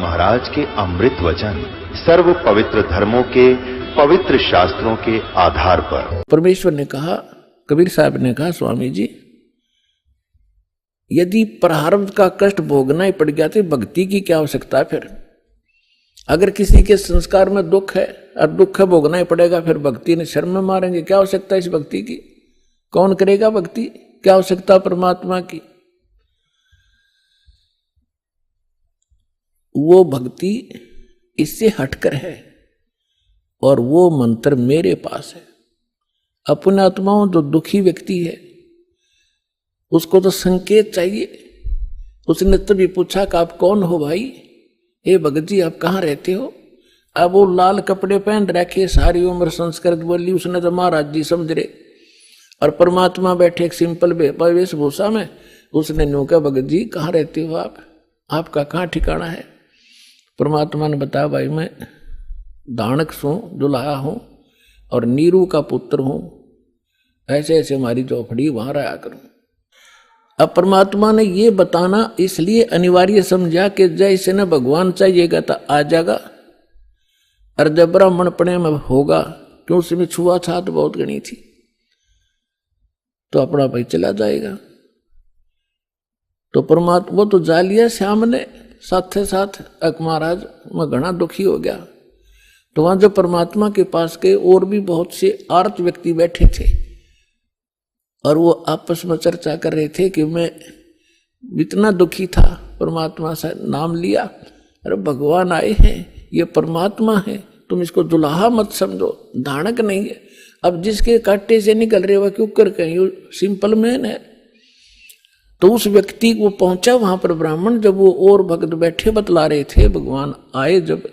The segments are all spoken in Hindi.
महाराज के अमृत वचन सर्व पवित्र धर्मों के पवित्र शास्त्रों के आधार पर। परमेश्वर ने कहा, कबीर साहब ने कहा, स्वामी जी यदि प्रारब्ध का कष्ट भोगना ही पड़ गया तो भक्ति की क्या आवश्यकता है फिर? अगर किसी के संस्कार में दुख है और दुख है भोगना ही पड़ेगा, फिर भक्ति ने शर्म में मारेंगे। क्या आवश्यकता है इस भक्ति की? कौन करेगा भक्ति? क्या आवश्यकता परमात्मा की? वो भक्ति इससे हटकर है और वो मंत्र मेरे पास है। अपने आत्माओं जो दुखी व्यक्ति है उसको तो संकेत चाहिए। उसने तभी पूछा कि आप कौन हो भाई? हे भगत जी आप कहाँ रहते हो? अब वो लाल कपड़े पहन रखे, सारी उम्र संस्कृत बोली, उसने तो महाराज जी समझ रहे। और परमात्मा बैठे एक सिंपल वेशभूषा में। उसने न्यू कहा, भगत जी कहाँ रहते हो आप? आपका कहाँ ठिकाना है? परमात्मा ने बताया, भाई मैं दानक सू दुल्हा हूँ और नीरू का पुत्र हूँ, ऐसे ऐसे हमारी चौपड़ी वहां रहा करूं। अब परमात्मा ने ये बताना इसलिए अनिवार्य समझा कि जैसे न भगवान चाहिएगा तो आ जाएगा, और जब ब्राह्मण पने में होगा क्यों उसमें छुआछात बहुत गणी थी तो अपना भाई चला जाएगा। तो परमात्मा वो तो जा लिया श्याम ने, साथ साथ महाराज मैं घना दुखी हो गया। तो वहां जब परमात्मा के पास गए और भी बहुत से आर्त व्यक्ति बैठे थे और वो आपस में चर्चा कर रहे थे कि मैं इतना दुखी था, परमात्मा से नाम लिया, अरे भगवान आए हैं, ये परमात्मा है, तुम इसको दुल्हा मत समझो, दानक नहीं है। अब जिसके कांटे से निकल रहे वह क्यों कर कहीं सिंपल मैन है। तो उस व्यक्ति को पहुंचा वहां पर ब्राह्मण, जब वो और भक्त बैठे बतला रहे थे, भगवान आए, जब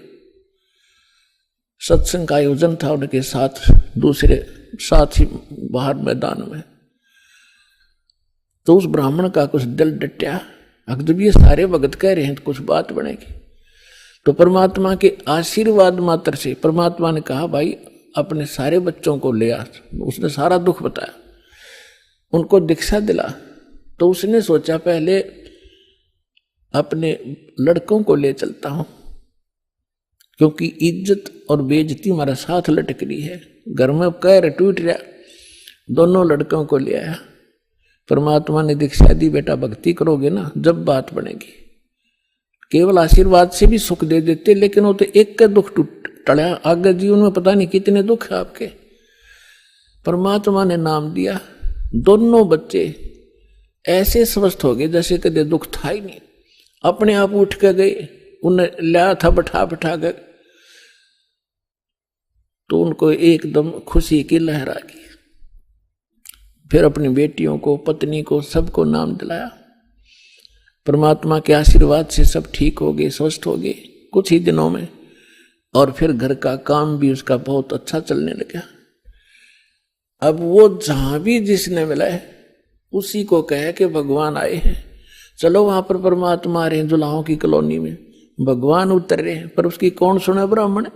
सत्संग का आयोजन था उनके साथ दूसरे साथ ही बाहर मैदान में, तो उस ब्राह्मण का कुछ दिल डटा। जब ये सारे भगत कह रहे हैं तो कुछ बात बनेगी। तो परमात्मा के आशीर्वाद मात्र से परमात्मा ने कहा, भाई अपने सारे बच्चों को ले आ। उसने सारा दुख बताया, उनको दीक्षा दिला। तो उसने सोचा पहले अपने लड़कों को ले चलता हूं, क्योंकि इज्जत और बेइज्जती हमारा साथ लटक रही है, घर में कैर टूट रहा। दोनों लड़कों को ले आया। परमात्मा ने दीक्षा दी, बेटा भक्ति करोगे ना जब बात बनेगी। केवल आशीर्वाद से भी सुख दे देते, लेकिन वो तो एक का दुख टला, आगे जीवन में पता नहीं कितने दुख है आपके। परमात्मा ने नाम दिया, दोनों बच्चे ऐसे स्वस्थ हो गए जैसे कदे दुख था ही नहीं। अपने आप उठ के गए, उन्हें लाया था बैठा बैठा कर, तो उनको एकदम खुशी की लहर आ गई। फिर अपनी बेटियों को, पत्नी को, सबको नाम दिलाया। परमात्मा के आशीर्वाद से सब ठीक हो गए, स्वस्थ हो गए कुछ ही दिनों में। और फिर घर का काम भी उसका बहुत अच्छा चलने लगा। अब वो जहां भी जिसने मिला है उसी को कहे कि भगवान आए हैं, चलो वहां पर परमात्मा आ रहे हैं, दुल्हाओं की कॉलोनी में भगवान उतर रहे हैं। पर उसकी कौन सुने ब्राह्मण?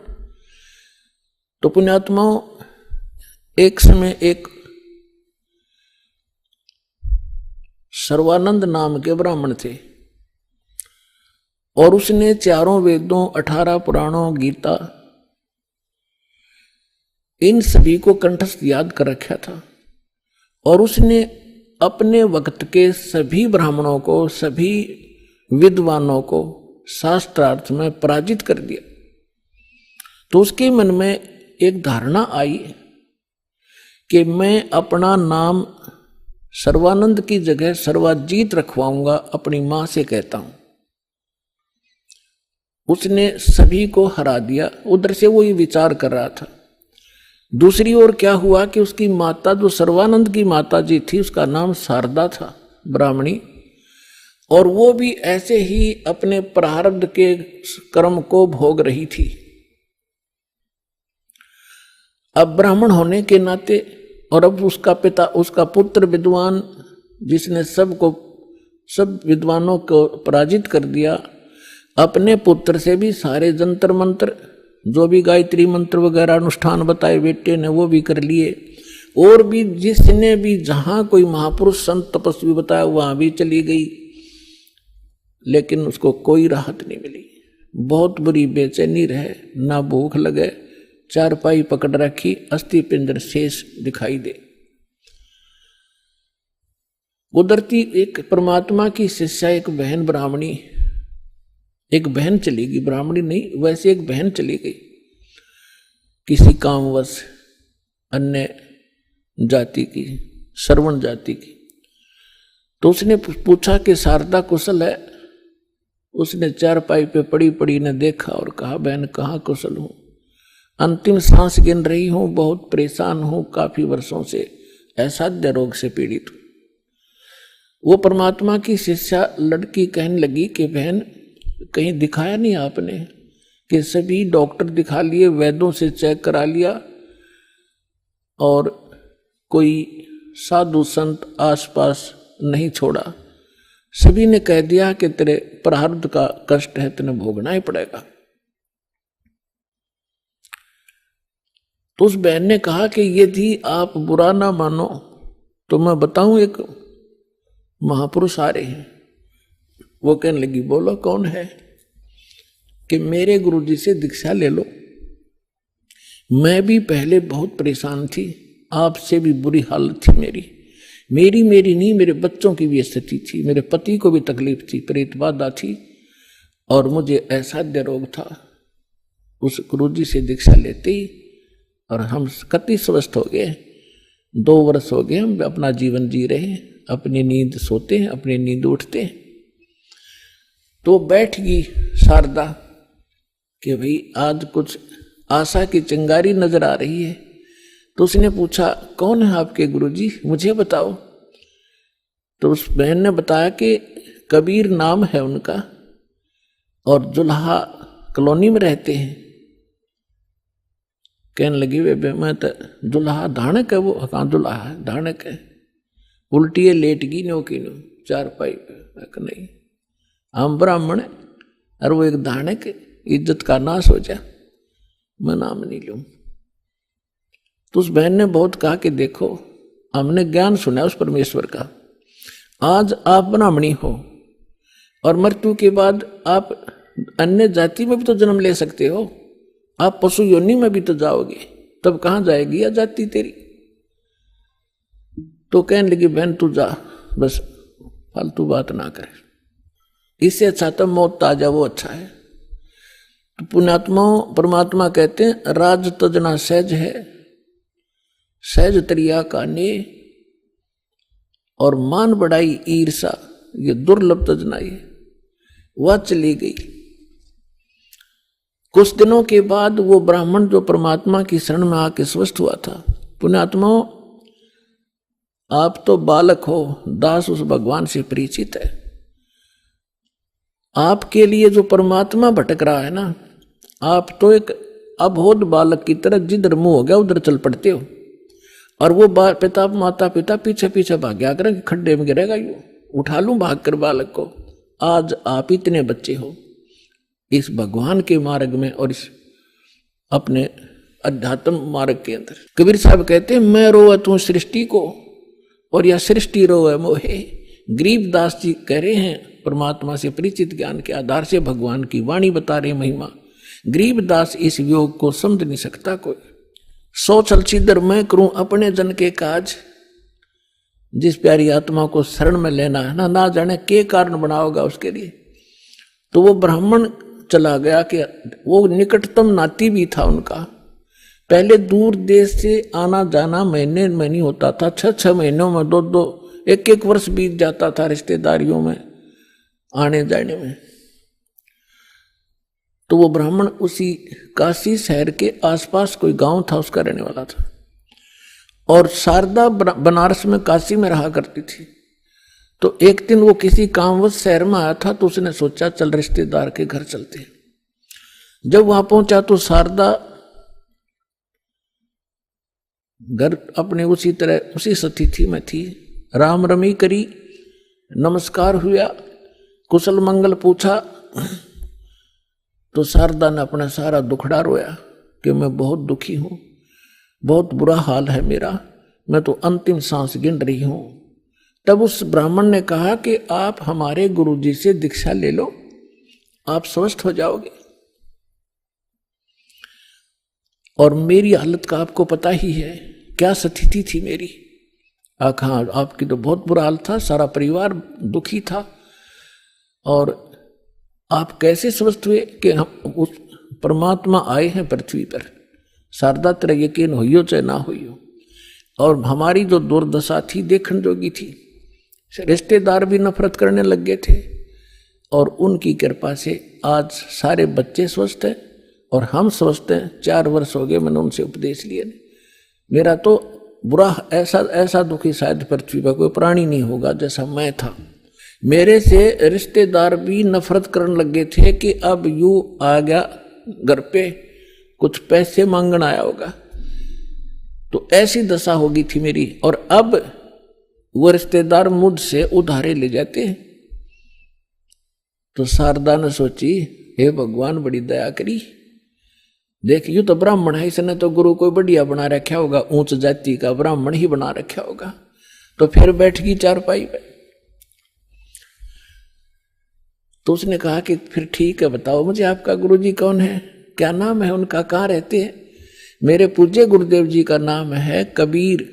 तो पुण्यात्माओं, एक समय एक सर्वानंद नाम के ब्राह्मण थे और उसने चारों वेदों, 18 पुराणों, गीता, इन सभी को कंठस्थ याद कर रखा था। और उसने अपने वक्त के सभी ब्राह्मणों को, सभी विद्वानों को शास्त्रार्थ में पराजित कर दिया। तो उसके मन में एक धारणा आई कि मैं अपना नाम सर्वानंद की जगह सर्वाजीत रखवाऊंगा, अपनी मां से कहता हूं। उसने सभी को हरा दिया। उधर से वो ये विचार कर रहा था। दूसरी ओर क्या हुआ कि उसकी माता, जो सर्वानंद की माता जी थी, उसका नाम शारदा था, ब्राह्मणी, और वो भी ऐसे ही अपने प्रारब्ध के कर्म को भोग रही थी। अब ब्राह्मण होने के नाते, और अब उसका पिता, उसका पुत्र विद्वान, जिसने सब विद्वानों को पराजित कर दिया, अपने पुत्र से भी सारे जंतर मंत्र, जो भी गायत्री मंत्र वगैरह अनुष्ठान बताए बेटे ने, वो भी कर लिए। और भी जिसने भी जहां कोई महापुरुष संत तपस्वी बताया वहां भी चली गई, लेकिन उसको कोई राहत नहीं मिली। बहुत बुरी बेचैनी रहे, ना भूख लगे, चारपाई पकड़ रखी, अस्थि पिंजर शेष दिखाई दे। उधरती एक परमात्मा की शिष्या, एक बहन ब्राह्मणी, एक बहन चली गई, ब्राह्मणी नहीं वैसे एक बहन चली गई किसी कामवश, अन्य जाति की, श्रवण जाति की। तो उसने पूछा कि शारदा कुशल है? उसने चारपाई पे पड़ी पड़ी ने देखा और कहा, बहन कहाँ कुशल हूं, अंतिम सांस गिन रही हूं, बहुत परेशान हूं, काफी वर्षों से असाध्य रोग से पीड़ित हूं। वो परमात्मा की शिष्या लड़की कहने लगी कि बहन कहीं दिखाया नहीं आपने? कि सभी डॉक्टर दिखा लिए, वैद्यों से चेक करा लिया, और कोई साधु संत आसपास नहीं छोड़ा, सभी ने कह दिया कि तेरे प्रारब्ध का कष्ट है, तेने भोगना ही पड़ेगा। तो उस बहन ने कहा कि यदि आप बुरा ना मानो तो मैं बताऊं, एक महापुरुष आ रहे हैं। वो कहने लगी, बोलो कौन है? कि मेरे गुरुजी से दीक्षा ले लो, मैं भी पहले बहुत परेशान थी, आपसे भी बुरी हालत थी मेरी नहीं, मेरे बच्चों की भी स्थिति थी, मेरे पति को भी तकलीफ थी, प्रेतबाधा थी, और मुझे असाध्य रोग था। उस गुरुजी से दीक्षा लेते ही और हम कति स्वस्थ हो गए। 2 वर्ष हो गए हम अपना जीवन जी रहे हैं, अपनी नींद सोते हैं, अपनी नींद उठते हैं। तो बैठ गई शारदा कि भाई आज कुछ आशा की चिंगारी नजर आ रही है। तो उसने पूछा, कौन है आपके गुरुजी, मुझे बताओ। तो उस बहन ने बताया कि कबीर नाम है उनका, और जुल्हा कॉलोनी में रहते हैं। कहने लगी, वे मैं तो जुल्हा धानक है, वो कहाँ जुल्हा धानक है, उल्टी है, लेट गई नो की नो चारपाई पे। नहीं, हम ब्राह्मण है और वो एक धानक, इज्जत का नाश हो जा, मैं नाम नहीं लूं। तो उस बहन ने बहुत कहा कि देखो, हमने ज्ञान सुना उस परमेश्वर का, आज आप ब्राह्मणी हो और मृत्यु के बाद आप अन्य जाति में भी तो जन्म ले सकते हो, आप पशु योनि में भी तो जाओगे, तब कहां जाएगी यह जाति तेरी। तो कहने लगी, बहन तू जा, बस फालतू बात ना करे, इससे अच्छा तो मौत आ जा, वो अच्छा है। तो पुण्यात्माओं परमात्मा कहते हैं, राज तजना सहज है, सहज तरिया का ने, और मान बढ़ाई ईर्षा ये दुर्लभ तजनाई। वह चली गई। कुछ दिनों के बाद वो ब्राह्मण जो परमात्मा की शरण में आके स्वस्थ हुआ था। पुण्यात्माओं, आप तो बालक हो, दास उस भगवान से परिचित है। आपके लिए जो परमात्मा भटक रहा है ना, आप तो एक अबोध बालक की तरह जिधर मुंह हो गया उधर चल पड़ते हो, और वो पिता माता पिता पीछे पीछे भाग्या करें कि खड्डे में गिरेगा, यू उठा लूं भाग कर बालक को। आज आप इतने बच्चे हो इस भगवान के मार्ग में और इस अपने अध्यात्म मार्ग के अंदर। कबीर साहब कहते हैं, मैं रोवे तू सृष्टि को और यह सृष्टि रोवे मोहे। गरीबदास जी कह रहे हैं, परमात्मा से परिचित ज्ञान के आधार से भगवान की वाणी बता रहे महिमा। गरीबदास इस योग को समझ नहीं सकता कोई। सो चल छिदर मैं करूं अपने जन के काज। जिस प्यारी आत्मा को शरण में लेना है ना जाने के कारण बनाओगा उसके लिए। तो वो ब्राह्मण चला गया कि वो निकटतम नाती भी था उनका। पहले दूर देश से आना जाना महीने में नहीं होता था, 6 महीनों में 2 1 वर्ष बीत जाता था रिश्तेदारियों में आने जाने में। तो वो ब्राह्मण उसी काशी शहर के आसपास कोई गांव था उसका रहने वाला था, और शारदा बनारस में काशी में रहा करती थी। तो एक दिन वो किसी कामवश शहर में आया था, तो उसने सोचा चल रिश्तेदार के घर चलते हैं। जब वहां पहुंचा तो शारदा घर अपने उसी तरह उसी स्थिति में थी। राम रमी करी, नमस्कार हुआ, कुशल मंगल पूछा। तो शारदा ने अपना सारा दुखड़ा रोया कि मैं बहुत दुखी हूं, बहुत बुरा हाल है मेरा, मैं तो अंतिम सांस गिन रही हूं। तब उस ब्राह्मण ने कहा कि आप हमारे गुरुजी से दीक्षा ले लो, आप स्वस्थ हो जाओगे। और मेरी हालत का आपको पता ही है, क्या स्थिति थी मेरी। हाँ, आपकी तो बहुत बुरा हाल था, सारा परिवार दुखी था। और आप कैसे समझते हुए कि हम उस परमात्मा आए हैं पृथ्वी पर, शारदा तेरा यकीन होइयो चाहे ना होइयो। और हमारी जो दुर्दशा थी देखने जोगी थी, रिश्तेदार भी नफरत करने लग गए थे, और उनकी कृपा से आज सारे बच्चे स्वस्थ हैं और हम स्वस्थ हैं। 4 वर्ष हो गए मैंने उनसे उपदेश लिए। मेरा तो बुरा ऐसा दुखी शायद पृथ्वी पर कोई प्राणी नहीं होगा जैसा मैं था। मेरे से रिश्तेदार भी नफरत करने लग गए थे कि अब यूं आ गया घर पे, कुछ पैसे मांगने आया होगा। तो ऐसी दशा होगी थी मेरी। और अब वो रिश्तेदार मुझसे उधारे ले जाते हैं। तो शारदा ने सोची, हे भगवान बड़ी दया करी, देख यूं तो ब्राह्मण है, इसने तो गुरु कोई बढ़िया बना रखा होगा, ऊंच जाति का ब्राह्मण ही बना रखा होगा। तो फिर बैठ गई चारपाई पे। तो उसने कहा कि फिर ठीक है, बताओ मुझे आपका गुरुजी कौन है, क्या नाम है उनका, कहाँ रहते हैं। मेरे पूज्य गुरुदेव जी का नाम है कबीर।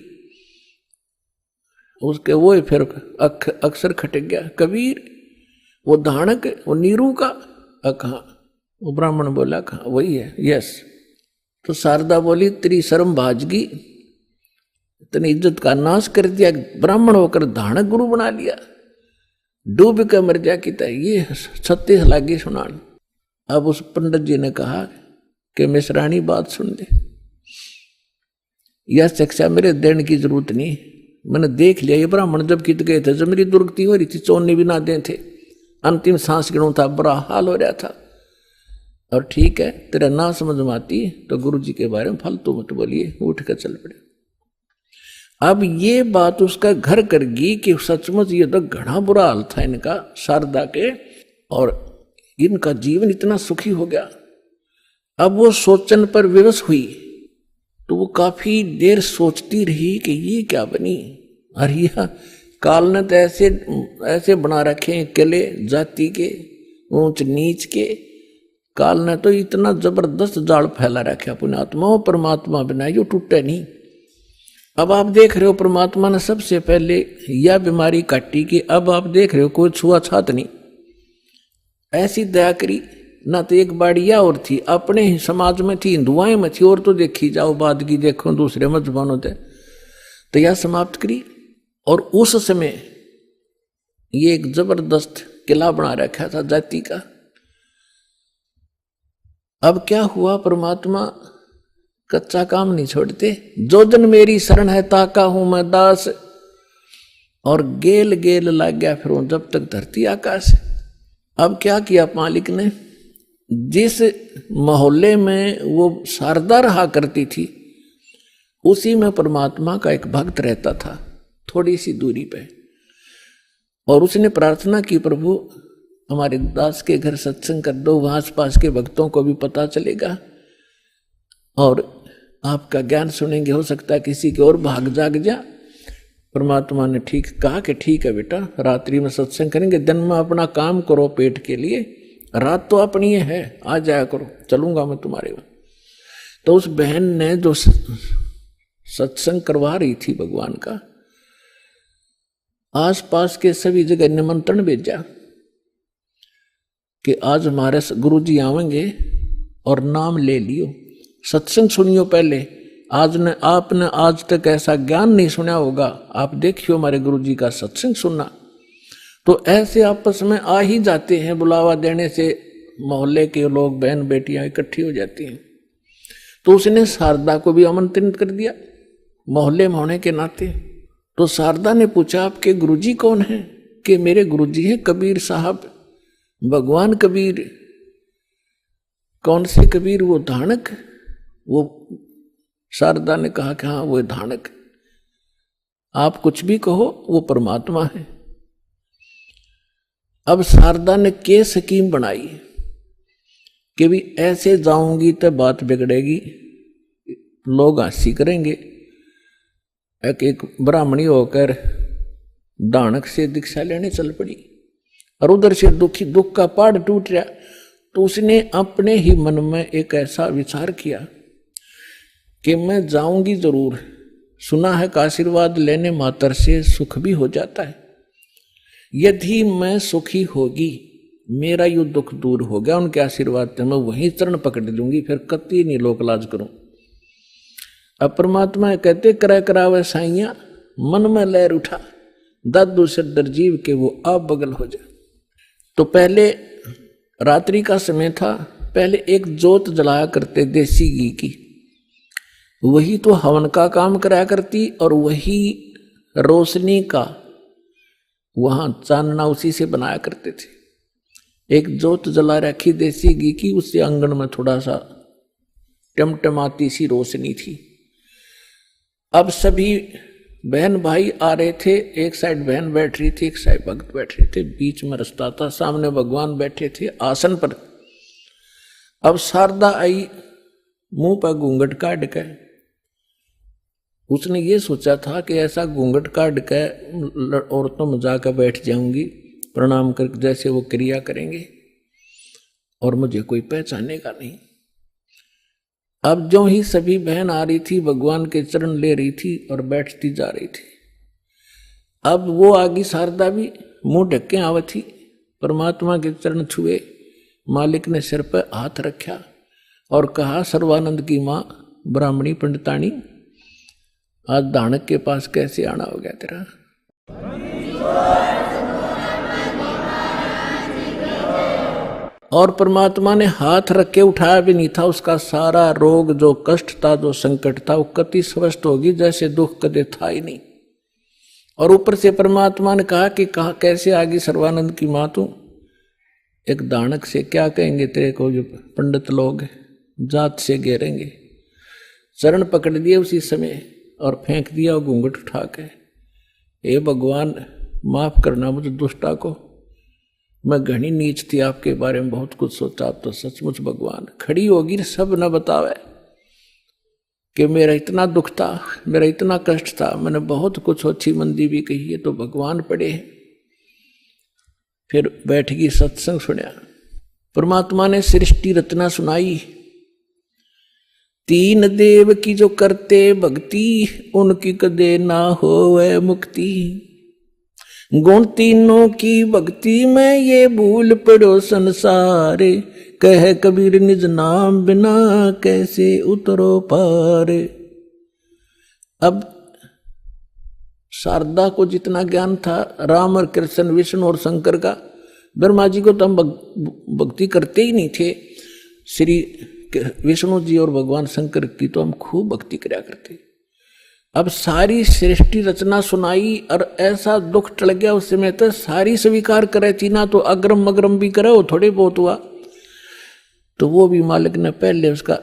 उसके वो फिर अक्सर खटक गया, कबीर वो धाणक, वो नीरू का। कहा, वो ब्राह्मण बोला, कहा वही है, यस। तो शारदा बोली, तेरी शर्म भाजगी, इतनी इज्जत का नाश कर दिया, ब्राह्मण होकर धाणक गुरु बना लिया, डूब के मर जा की तरह। ये 36 लागी सुनान। अब उस पंडित जी ने कहा कि मिश्राणी बात सुन ले, यह शिक्षा मेरे देने की जरूरत नहीं, मैंने देख लिया। ये ब्राह्मण जब कित गए थे, जब मेरी दुर्गति हो रही थी, चोने भी ना दे थे, अंतिम सांस गिनों था, बुरा हाल हो रहा था। और ठीक है, तेरा ना समझ में आती तो गुरु जी के बारे में फालतू मत बोलिए, उठ कर चल पड़े। अब ये बात उसका घर कर गई कि सचमुच ये तो घना बुरा हाल था इनका, शारदा के, और इनका जीवन इतना सुखी हो गया। अब वो सोचन पर विवश हुई, तो वो काफी देर सोचती रही कि ये क्या बनी। अरे काल ने तो ऐसे बना रखे हैं किले जाति के, ऊंच नीच के। काल ने तो इतना जबरदस्त जाल फैला रखा पुण्यात्मा, परमात्मा बिना यो टूटे नहीं। अब आप देख रहे हो परमात्मा ने सबसे पहले यह बीमारी काटी कि अब आप देख रहे हो कोई छुआछूत नहीं, ऐसी दया करी। ना तो एक बाड़िया और थी, अपने ही समाज में थी, हिंदुआएं में थी, और तो देखी जाओ बाद की देखो दूसरे मजबानों से, तो यह समाप्त करी। और उस समय ये एक जबरदस्त किला बना रखा था जाति का। अब क्या हुआ, परमात्मा कच्चा काम नहीं छोड़ते। जो जन मेरी शरण है ताका हूं मैं दास, और गेल गेल लग गया फिर जब तक धरती आकाश। अब क्या किया मालिक ने, जिस मोहल्ले में वो शारदा रहा करती थी उसी में परमात्मा का एक भक्त रहता था, थोड़ी सी दूरी पे। और उसने प्रार्थना की, प्रभु हमारे दास के घर सत्संग कर दो, वहां आस पास के भक्तों को भी पता चलेगा और आपका ज्ञान सुनेंगे, हो सकता है किसी की और भाग जाग जा। परमात्मा ने ठीक कहा कि ठीक है बेटा, रात्रि में सत्संग करेंगे, दिन में अपना काम करो पेट के लिए, रात तो अपनी है, आ जाया करो, चलूंगा मैं तुम्हारे वहां। तो उस बहन ने जो सत्संग करवा रही थी भगवान का, आसपास के सभी जगह निमंत्रण भेजा कि आज हमारे गुरुजी आवेंगे और नाम ले लियो, सत्संग सुनियो पहले। आपने आज तक ऐसा ज्ञान नहीं सुना होगा, आप देखियो हमारे गुरुजी का सत्संग सुनना। तो ऐसे आपस में आ ही जाते हैं, बुलावा देने से मोहल्ले के लोग, बहन बेटियां इकट्ठी हो जाती हैं। तो उसने शारदा को भी आमंत्रित कर दिया मोहल्ले में होने के नाते। तो शारदा ने पूछा, आपके गुरुजी कौन हैं? कि मेरे गुरुजी हैं कबीर साहब, भगवान कबीर। कौन से कबीर? वो धाणक। वो शारदा ने कहा कि हाँ वो धाणक, आप कुछ भी कहो वो परमात्मा है। अब शारदा ने के स्कीम बनाई कि भी ऐसे जाऊंगी तो बात बिगड़ेगी, लोग हंसी करेंगे। एक ब्राह्मणी होकर दानक से दीक्षा लेने चल पड़ी और उधर से दुख का पहाड़ टूट रहा। तो उसने अपने ही मन में एक ऐसा विचार किया कि मैं जाऊंगी जरूर, सुना है कि आशीर्वाद लेने मात्र से सुख भी हो जाता है। यदि मैं सुखी होगी, मेरा यू दुख दूर हो गया उनके आशीर्वाद से, मैं वहीं चरण पकड़ लूंगी, फिर कति नहीं लोक लाज करूं। अब परमात्मा कहते करे करावे साइया, मन में लहर उठा, दादू सदर जीव के वो आप बगल हो जाए। तो पहले रात्रि का समय था, पहले एक जोत जलाया करते देसी घी की, वही तो हवन का काम कराया करती, और वही रोशनी का वहां चांदना उसी से बनाया करते थे। एक जोत जला रखी देसी घी की, उससे आंगन में थोड़ा सा टमटमाती सी रोशनी थी। अब सभी बहन भाई आ रहे थे, एक साइड बहन बैठ रही थी, एक साइड भक्त बैठ रहे थे, बीच में रास्ता था, सामने भगवान बैठे थे आसन पर। अब शारदा आई, मुंह पर घूंघट काट के, उसने ये सोचा था कि ऐसा घूंघट काट के औरतों में जाकर बैठ जाऊंगी प्रणाम कर, जैसे वो क्रिया करेंगे और मुझे कोई पहचानेगा नहीं। अब जो ही सभी बहन आ रही थी, भगवान के चरण ले रही थी और बैठती जा रही थी। अब वो आगी शारदा भी मुंह ढके आवे थी, परमात्मा के चरण छुए, मालिक ने सिर पर हाथ रखा और कहा, सर्वानंद की माँ ब्राह्मणी पंडितानी, आज दानक के पास कैसे आना हो गया तेरा? और परमात्मा ने हाथ रख के उठाया भी नहीं था, उसका सारा रोग जो कष्ट था, जो संकट था, वो कति स्वस्थ होगी जैसे दुख कदे था ही नहीं। और ऊपर से परमात्मा ने कहा कि कैसे आगे सर्वानंद की माँ तू, एक दानक से क्या कहेंगे तेरे को, जो पंडित लोग जात से घेरेंगे। चरण पकड़ दिए उसी समय और फेंक दिया घूंघट उठा के, हे भगवान माफ करना मुझे दुष्टा को, मैं घनी नीच थी, आपके बारे में बहुत कुछ सोचा, आप तो सचमुच भगवान। खड़ी होगी सब न बतावे कि मेरा इतना दुख था, मेरा इतना कष्ट था, मैंने बहुत कुछ अच्छी मंदी भी कही है, तो भगवान पड़े। फिर बैठ गई, सत्संग सुना, परमात्मा ने सृष्टि रचना सुनाई। तीन देव की जो करते भक्ति, उनकी कदे ना होवे मुक्ति। गुण तीनों की भक्ति में ये भूल पड़ो संसारे, कह कबीर निज नाम बिना कैसे उतरो पार। अब शारदा को जितना ज्ञान था, राम और कृष्ण, विष्णु और शंकर का, ब्रह्मा जी को तो हम भक्ति करते ही नहीं थे, श्री विष्णु जी और भगवान शंकर की तो हम खूब भक्ति कराया करते। अब सारी सृष्टि रचना सुनाई और ऐसा दुख टल गया उस समय, तो सारी स्वीकार करे थी ना, तो अग्रम मग्रम भी करे, वो थोड़े बहुत हुआ, तो वो भी मालिक ने पहले उसका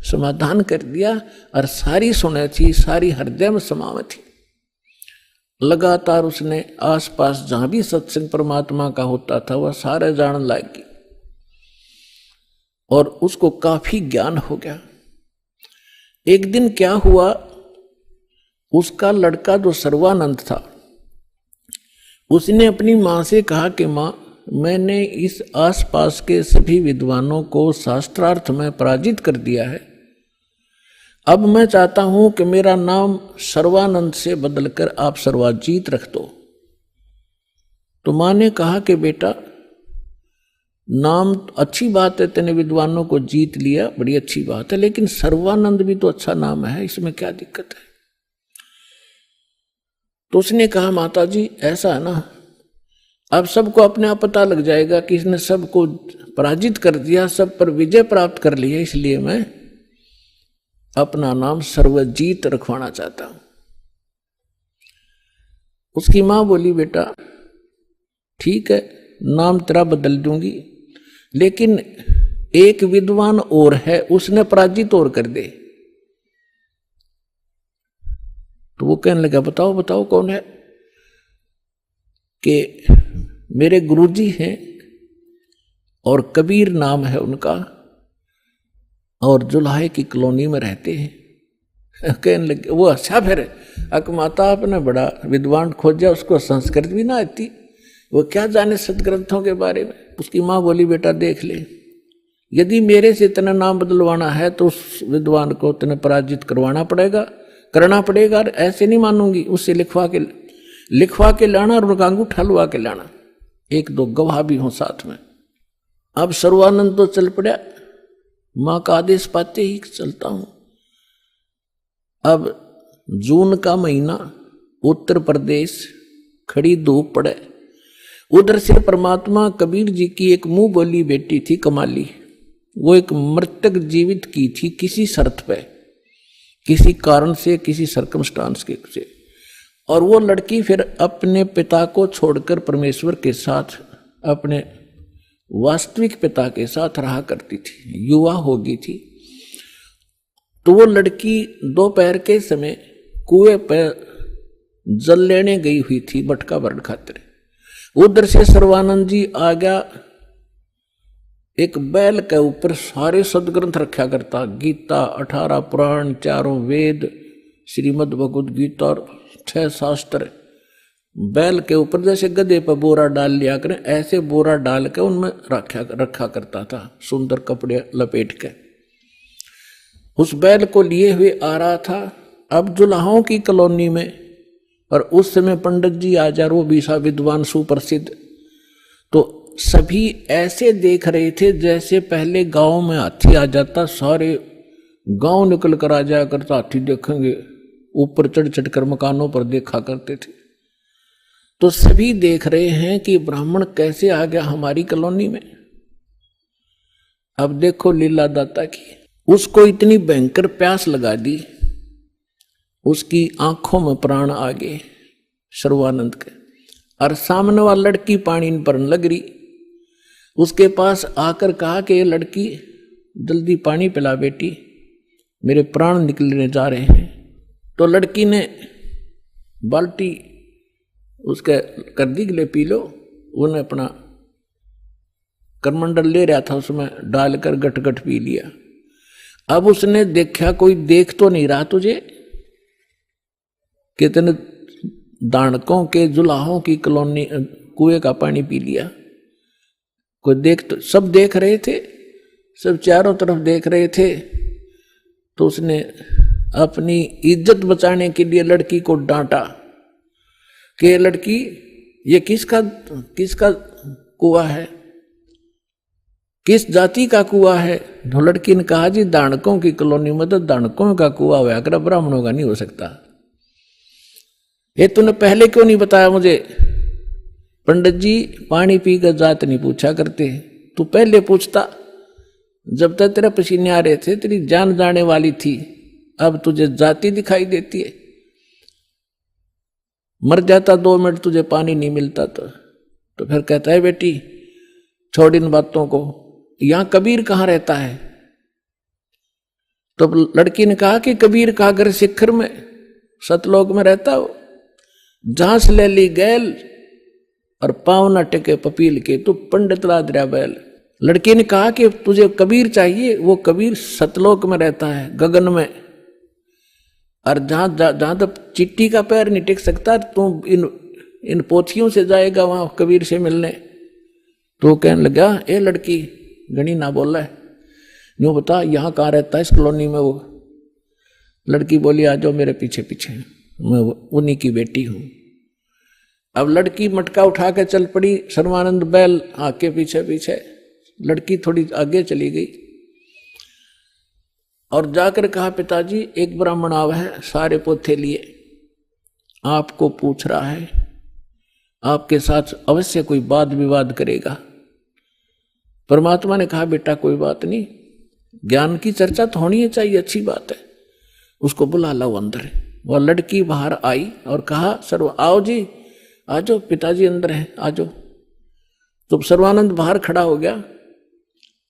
समाधान कर दिया और सारी सुने थी, सारी हृदय में समावे थी। लगातार उसने आसपास जहां भी सत्संग परमात्मा का होता था वह सारे जान लागी और उसको काफी ज्ञान हो गया। एक दिन क्या हुआ, उसका लड़का जो सर्वानंद था, उसने अपनी मां से कहा कि मां, मैंने इस आसपास के सभी विद्वानों को शास्त्रार्थ में पराजित कर दिया है, अब मैं चाहता हूं कि मेरा नाम सर्वानंद से बदलकर आप सर्वाजीत रख दो। तो मां ने कहा कि बेटा, नाम अच्छी बात है, तेने विद्वानों को जीत लिया, बड़ी अच्छी बात है, लेकिन सर्वानंद भी तो अच्छा नाम है, इसमें क्या दिक्कत है? तो उसने कहा, माता जी ऐसा है ना, अब सबको अपने आप पता लग जाएगा कि इसने सबको पराजित कर दिया, सब पर विजय प्राप्त कर लिया, इसलिए मैं अपना नाम सर्वजीत रखवाना चाहता हूं। उसकी मां बोली, बेटा ठीक है, नाम तेरा बदल दूंगी, लेकिन एक विद्वान और है, उसने पराजित और कर दे। तो वो कहने लगा, बताओ बताओ कौन है? कि मेरे गुरुजी हैं और कबीर नाम है उनका, और जुलाहे की कॉलोनी में रहते हैं। कहने लगे, वो अच्छा, फिर अकमाता आपने बड़ा विद्वान खोजा, उसको संस्कृत भी ना आती, वो क्या जाने सदग्रंथों के बारे में। उसकी माँ बोली, बेटा देख ले, यदि मेरे से इतना नाम बदलवाना है तो उस विद्वान को इतना पराजित करना पड़ेगा। ऐसे नहीं मानूंगी। उससे लिखवा के लाना और उनका अंगूठा लुआ के लाना, एक दो गवाह भी हो साथ में। अब सर्वानंद तो चल पड़ा, मां का आदेश पाते ही चलता हूं। अब जून का महीना, उत्तर प्रदेश, खड़ी धूप पड़े। उधर से परमात्मा कबीर जी की एक मुंह बोली बेटी थी कमाली, वो एक मृतक जीवित की थी किसी शर्त पे, किसी कारण से, किसी सर्कमस्टांस के से। और वो लड़की फिर अपने पिता को छोड़कर परमेश्वर के साथ, अपने वास्तविक पिता के साथ रहा करती थी, युवा हो गई थी। तो वो लड़की दोपहर के समय कुएं पर जल लेने गई हुई थी मटका भरण खातिर। उधर से सर्वानंद जी आ गया, एक बैल के ऊपर सारे सदग्रंथ रखा करता, गीता, 18 पुराण, 4 वेद, श्रीमद् भगवद गीता और 6 शास्त्र। बैल के ऊपर जैसे गधे पर बोरा डाल लिया करें, ऐसे बोरा डाल के उनमें रखा करता था, सुंदर कपड़े लपेट के। उस बैल को लिए हुए आ रहा था। अब जुलाहों की कॉलोनी में, और उस समय पंडित जी आचार्य, वो भी सा विद्वान सुप्रसिद्ध, तो सभी ऐसे देख रहे थे जैसे पहले गांव में हाथी आ जाता, सारे गांव निकल कर आ जाया करता, हाथी देखेंगे, ऊपर चढ़ चढ़ कर मकानों पर देखा करते थे। तो सभी देख रहे हैं कि ब्राह्मण कैसे आ गया हमारी कॉलोनी में। अब देखो लीला दाता की, उसको इतनी भयंकर प्यास लगा दी, उसकी आंखों में प्राण आ गए सर्वानंद के। और सामने वाली लड़की पानी पर लग रही, उसके पास आकर कहा कि ये लड़की जल्दी पानी पिला बेटी, मेरे प्राण निकलने जा रहे हैं। तो लड़की ने बाल्टी उसके कर दी, ले पी लो। उन्हें अपना करमंडल ले रहा था, उसमें डालकर गट गट पी लिया। अब उसने देखा कोई देख तो नहीं रहा तुझे, कितने दानकों के जुलाहों की कॉलोनी कुएं का पानी पी लिया। कोई देख तो, सब देख रहे थे, सब चारों तरफ देख रहे थे। तो उसने अपनी इज्जत बचाने के लिए लड़की को डांटा कि लड़की, ये किसका कुआं है, किस जाति का कुआं है। तो लड़की ने कहा जी दानकों की कॉलोनी में तो दानकों का कुआं हुआ कर, ब्राह्मणों का नहीं हो सकता। ये तूने पहले क्यों नहीं बताया मुझे? पंडित जी पानी पी कर जात नहीं पूछा करते, तू पहले पूछता। जब तक तेरे पसीने आ रहे थे तेरी जान जाने वाली थी, अब तुझे जाति दिखाई देती है। मर जाता 2 मिनट तुझे पानी नहीं मिलता तो फिर कहता है बेटी छोड़ इन बातों को, यहां कबीर कहां रहता है? तो लड़की ने कहा कि कबीर का घर शिखर में सतलोक में रहता हो, जहां से ले ली गैल और पाव न टेके पपील के, तू पंडित लाद रहा बैल। लड़की ने कहा कि तुझे कबीर चाहिए, वो कबीर सतलोक में रहता है, गगन में, और जहां तक चिट्ठी का पैर नहीं टिक सकता, तू इन पोथियों से जाएगा वहां कबीर से मिलने। तो कहने लगा ए लड़की गणी ना बोला है, यूं बता यहां कहाँ रहता है इस कॉलोनी में वो? लड़की बोली आ जाओ मेरे पीछे पीछे, मैं उन्हीं की बेटी हूं। अब लड़की मटका उठा के चल पड़ी, सर्वानंद बैल आके पीछे पीछे, लड़की थोड़ी आगे चली गई और जाकर कहा पिताजी एक ब्राह्मण आवा है सारे पोथे लिए, आपको पूछ रहा है, आपके साथ अवश्य कोई वाद विवाद करेगा। परमात्मा ने कहा बेटा कोई बात नहीं, ज्ञान की चर्चा तो होनी चाहिए, अच्छी बात है, उसको बुला लो अंदर। वह लड़की बाहर आई और कहा सर्व आओ जी, आ जाओ पिताजी अंदर हैं, आ जाओ। तो सर्वानंद बाहर खड़ा हो गया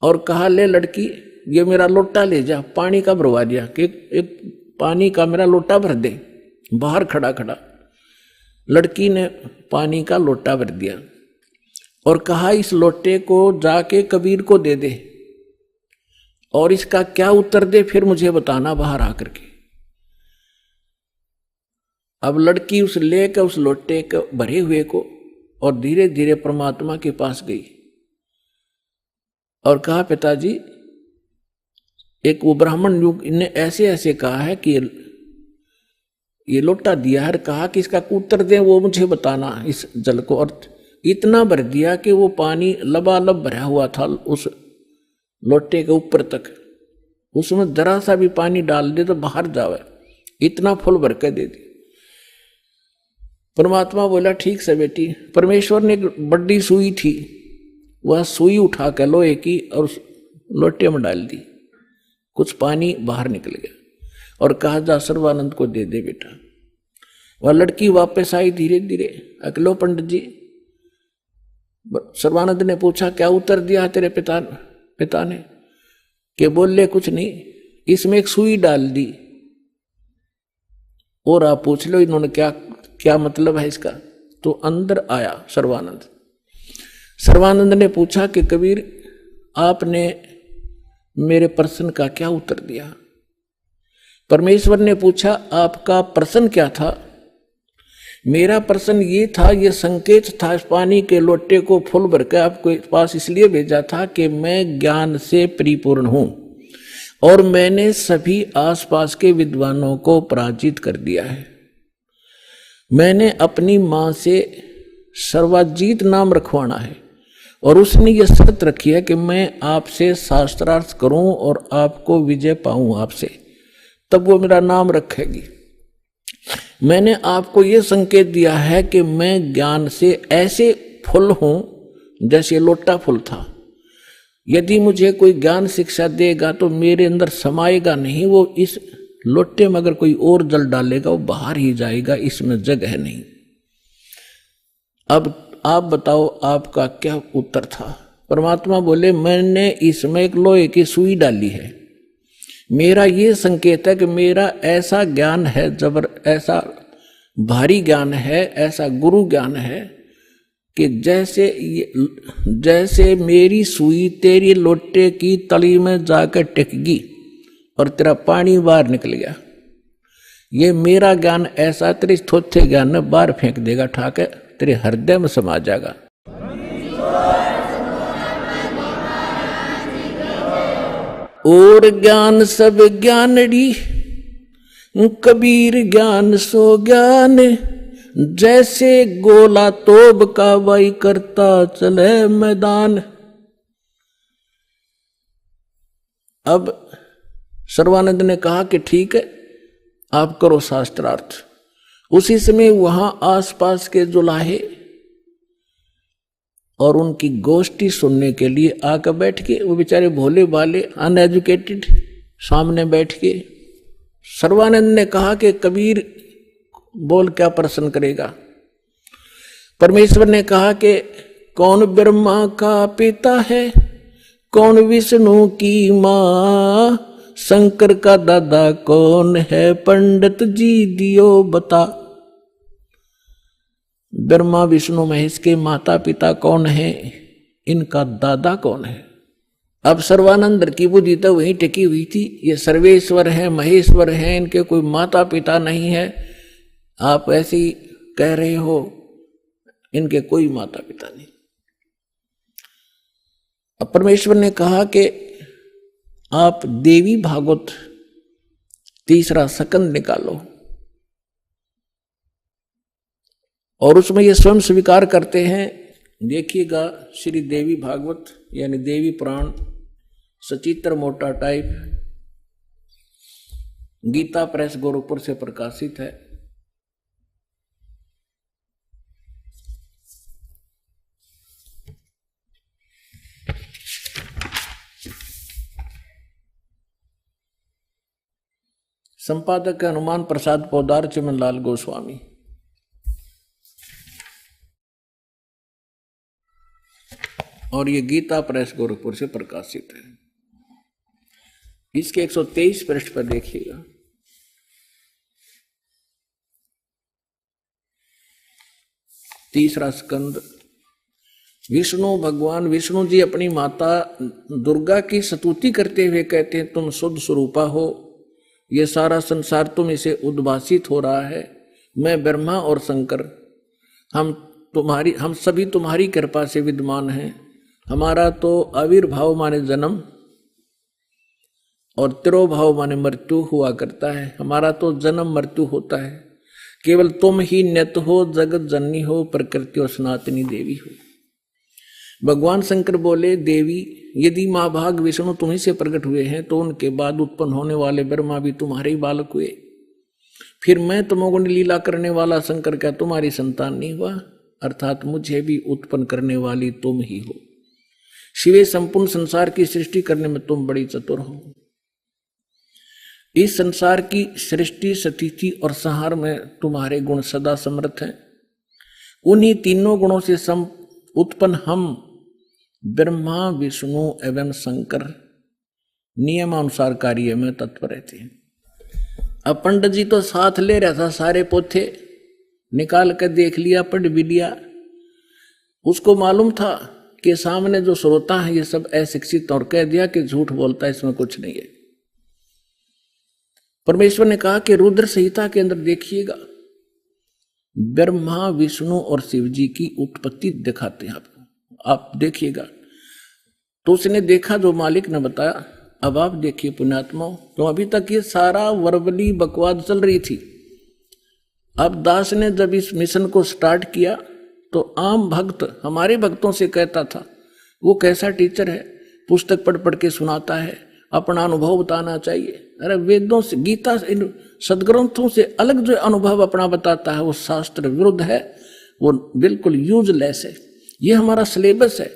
और कहा ले लड़की ये मेरा लोटा ले जा, पानी का भरवा दिया कि एक पानी का मेरा लोटा भर दे। बाहर खड़ा खड़ा लड़की ने पानी का लोटा भर दिया और कहा इस लोटे को जाके कबीर को दे दे और इसका क्या उत्तर दे फिर मुझे बताना बाहर आकर के। अब लड़की उस लेकर उस लोटे को भरे हुए को और धीरे धीरे परमात्मा के पास गई और कहा पिताजी एक वो ब्राह्मण युग ने ऐसे ऐसे कहा है कि ये लोटा दिया है, कहा कि इसका उत्तर दें वो मुझे बताना इस जल को। और इतना भर दिया कि वो पानी लबालब भरा हुआ था उस लोटे के ऊपर तक, उसमें जरा सा भी पानी डाल दे तो बाहर जावे, इतना फुल भर के दे दी। परमात्मा बोला ठीक से बेटी। परमेश्वर ने एक बड़ी सुई थी, वह सुई उठा के लोहे की और उस लोटे में डाल दी, कुछ पानी बाहर निकल गया और कहा जा सर्वानंद को दे दे बेटा। वह लड़की वापस आई धीरे धीरे। अकलो पंडित जी, सर्वानंद ने पूछा क्या उत्तर दिया तेरे पिता ने? कि बोले कुछ नहीं, इसमें एक सुई डाल दी और आप पूछ लो इन्होंने क्या क्या मतलब है इसका। तो अंदर आया सर्वानंद। सर्वानंद ने पूछा कि कबीर आपने मेरे प्रश्न का क्या उत्तर दिया? परमेश्वर ने पूछा आपका प्रश्न क्या था? मेरा प्रश्न ये था, ये संकेत था इस पानी के लोटे को फुल भर के आपके पास इसलिए भेजा था कि मैं ज्ञान से परिपूर्ण हूं और मैंने सभी आसपास के विद्वानों को पराजित कर दिया है। मैंने अपनी मां से सर्वाजीत नाम रखवाना है और उसने ये शर्त रखी है कि मैं आपसे शास्त्रार्थ करूं और आपको विजय पाऊं आपसे, तब वो मेरा नाम रखेगी। मैंने आपको ये संकेत दिया है कि मैं ज्ञान से ऐसे फुल हूं जैसे लोटा फुल था। यदि मुझे कोई ज्ञान शिक्षा देगा तो मेरे अंदर समाएगा नहीं, वो इस लोटे में अगर कोई और जल डालेगा वो बाहर ही जाएगा, इसमें जगह नहीं। अब आप बताओ आपका क्या उत्तर था? परमात्मा बोले मैंने इसमें एक लोहे की सुई डाली है। मेरा ये संकेत है कि मेरा ऐसा ज्ञान है, ऐसा भारी ज्ञान है, ऐसा गुरु ज्ञान है कि जैसे मेरी सुई तेरी लोटे की तली में जाकर टिकगी और तेरा पानी बाहर निकल गया, ये मेरा ज्ञान ऐसा तेरे थोथे ज्ञान में बाहर फेंक देगा, ठाके तेरे हृदय में समा जाएगा। और ज्ञान सब ज्ञानड़ी, कबीर ज्ञान सो ज्ञान, जैसे गोला तोब का वाई करता चले मैदान। अब सर्वानंद ने कहा कि ठीक है आप करो शास्त्रार्थ। उसी समय वहां आसपास के जुलाहे और उनकी गोष्ठी सुनने के लिए आकर बैठ के, वो बेचारे भोले भाले अनएजुकेटेड सामने बैठ के सर्वानंद ने कहा कि कबीर बोल क्या प्रश्न करेगा? परमेश्वर ने कहा कि कौन ब्रह्मा का पिता है, कौन विष्णु की मां, शंकर का दादा कौन है, पंडित जी दियो बता। ब्रह्मा विष्णु महेश के माता पिता कौन है, इनका दादा कौन है? अब सर्वानंद की बुद्धि तो वहीं टिकी हुई थी, ये सर्वेश्वर है महेश्वर है, इनके कोई माता पिता नहीं है। आप ऐसे ही कह रहे हो, इनके कोई माता पिता नहीं। अब परमेश्वर ने कहा कि आप देवी भागवत 3रा स्कंद निकालो और उसमें ये स्वयं स्वीकार करते हैं। देखिएगा श्री देवी भागवत यानी देवी पुराण सचित्र मोटा टाइप, गीता प्रेस गोरखपुर से प्रकाशित है। संपादक है हनुमान प्रसाद पोदार, चिमनलाल गोस्वामी। और ये गीता प्रेस गोरखपुर से प्रकाशित है। इसके 123 पृष्ठ पर देखिएगा। तीसरा स्कंद। विष्णु भगवान विष्णु जी अपनी माता दुर्गा की स्तुति करते हुए कहते हैं, तुम शुद्ध स्वरूपा हो, ये सारा संसार तुम इसे उद्भासित हो रहा है। मैं ब्रह्मा और शंकर हम सभी तुम्हारी कृपा से विद्यमान हैं। हमारा तो आविर्भाव माने जन्म और तिरोभाव माने मृत्यु हुआ करता है। हमारा तो जन्म मृत्यु होता है। केवल तुम ही नित हो, जगत जननी हो, प्रकृति और सनातनी देवी हो। भगवान शंकर बोले, देवी यदि माँ भाग विष्णु तुम्ही से प्रकट हुए हैं तो उनके बाद उत्पन्न होने वाले ब्रह्मा भी तुम्हारे ही बालक हुए। फिर मैं तमोगुण लीला करने वाला शंकर क्या तुम्हारी संतान नहीं हुआ? अर्थात मुझे भी उत्पन्न करने वाली तुम ही हो। शिवे संपूर्ण संसार की सृष्टि करने में तुम बड़ी चतुर हो। इस संसार की सृष्टि, स्थिति और संहार में तुम्हारे गुण सदा समर्थ हैं। उन्हीं तीनों गुणों से उत्पन्न हम ब्रह्मा, विष्णु एवं शंकर नियमानुसार कार्य में तत्पर रहते हैं। अब पंडित जी तो साथ ले रहा था, सारे पोथे निकाल कर देख लिया, पढ़ भी लिया। उसको मालूम था कि सामने जो श्रोता है ये सब अशिक्षित, और कह दिया कि झूठ बोलता है, इसमें कुछ नहीं है। परमेश्वर ने कहा कि रुद्र संहिता के अंदर देखिएगा, ब्रह्मा, विष्णु और शिव जी की उत्पत्ति दिखाते हैं आपको, आप देखिएगा। तो उसने देखा जो मालिक ने बताया। अब आप देखिए पुण्यात्माओं, तो अभी तक ये सारा वर्बली बकवाद चल रही थी। अब दास ने जब इस मिशन को स्टार्ट किया तो आम भक्त हमारे भक्तों से कहता था, वो कैसा टीचर है, पुस्तक पढ़ पढ़ के सुनाता है, अपना अनुभव बताना चाहिए। अरे वेदों से, गीता से, इन सदग्रंथों से अलग जो अनुभव अपना बताता है वो शास्त्र विरुद्ध है, वो बिल्कुल यूजलेस है। ये हमारा सिलेबस है।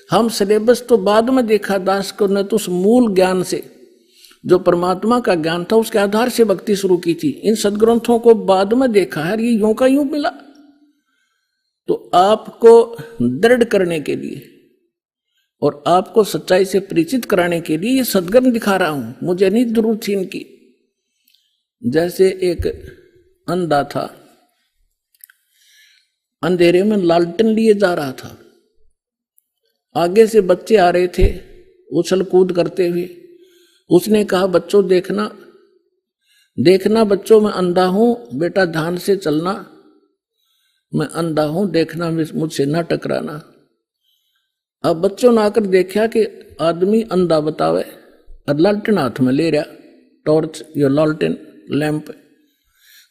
हम सिलेबस तो बाद में देखा दास को, न तो उस मूल ज्ञान से जो परमात्मा का ज्ञान था उसके आधार से भक्ति शुरू की थी। इन सदग्रंथों को बाद में देखा है, ये यूं का यूं मिला। तो आपको दृढ़ करने के लिए और आपको सच्चाई से परिचित कराने के लिए ये सदग्रंथ दिखा रहा हूं। मुझे नहीं जरूरत थी इनकी। जैसे एक अंधा था, अंधेरे में लालटेन लिए जा रहा था, आगे से बच्चे आ रहे थे उछल कूद करते हुए। उसने कहा, बच्चों देखना, देखना बच्चों, मैं अंधा हूं, बेटा ध्यान से चलना, मैं अंधा हूं, देखना, मुझसे ना टकराना। अब बच्चों ने आकर देखा कि आदमी अंधा बतावे और लालटेन हाथ में ले रहा, टॉर्च या लालटेन लैंप।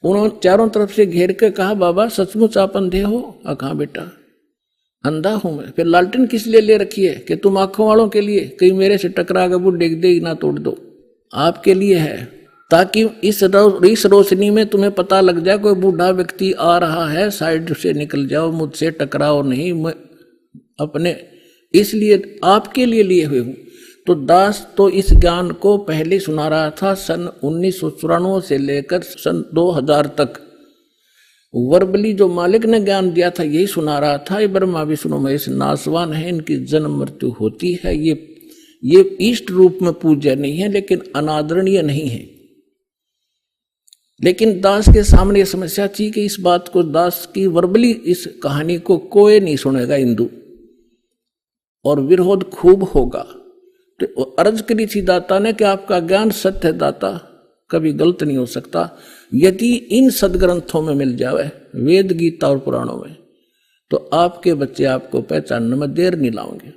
उन्होंने चारों तरफ से घेर के कहा, बाबा सचमुच आप अंधे हो? कहा बेटा अंधा हूं मैं। फिर लालटेन किस लिए ले रखी है? कि तुम आंखों वालों के लिए, कहीं मेरे से टकरा कर वो डेग दे ना तोड़ दो। आपके लिए है, ताकि इस रोशनी में तुम्हें पता लग जाए कोई बूढ़ा व्यक्ति आ रहा है, साइड से निकल जाओ, मुझसे टकराओ नहीं, मैं अपने इसलिए आपके लिए लिए हुए हूं। तो दास तो इस ज्ञान को पहले सुना रहा था। सन 1994 से लेकर सन 2000 तक वर्बली जो मालिक ने ज्ञान दिया था यही सुना रहा था। ये ब्रह्मा विष्णु महेश नासवान है, इनकी जन्म मृत्यु होती है। ये इष्ट रूप में पूज्य नहीं है, लेकिन अनादरणीय नहीं है। लेकिन दास के सामने यह समस्या थी कि इस बात को, दास की वर्बली इस कहानी को कोई नहीं सुनेगा हिंदू, और विरोध खूब होगा। तो अर्ज करी थी दाता ने कि आपका ज्ञान सत्य है दाता, कभी गलत नहीं हो सकता। यदि इन सदग्रंथों में मिल जावे, वेद, गीता और पुराणों में, तो आपके बच्चे आपको पहचानने में देर नहीं लाओगे।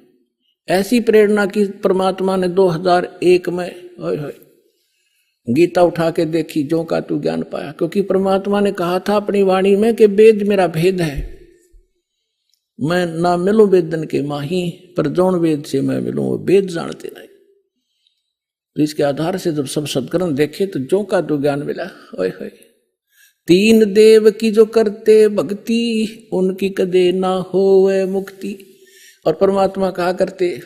ऐसी प्रेरणा की परमात्मा ने 2001 में गीता उठा के देखी, जो का तू ज्ञान पाया। क्योंकि परमात्मा ने कहा था अपनी वाणी में कि वेद मेरा भेद है, मैं ना मिलूं वेदन के माही, पर जौन वेद से मैं मिलूं वो वेद जानते नहीं। तो इसके आधार से जब सब सदग्रंथ देखे तो जो का तो ज्ञान मिला। ओए होए, तीन देव की जो करते भक्ति, उनकी कदे ना होवे मुक्ति। और परमात्मा कहा करते,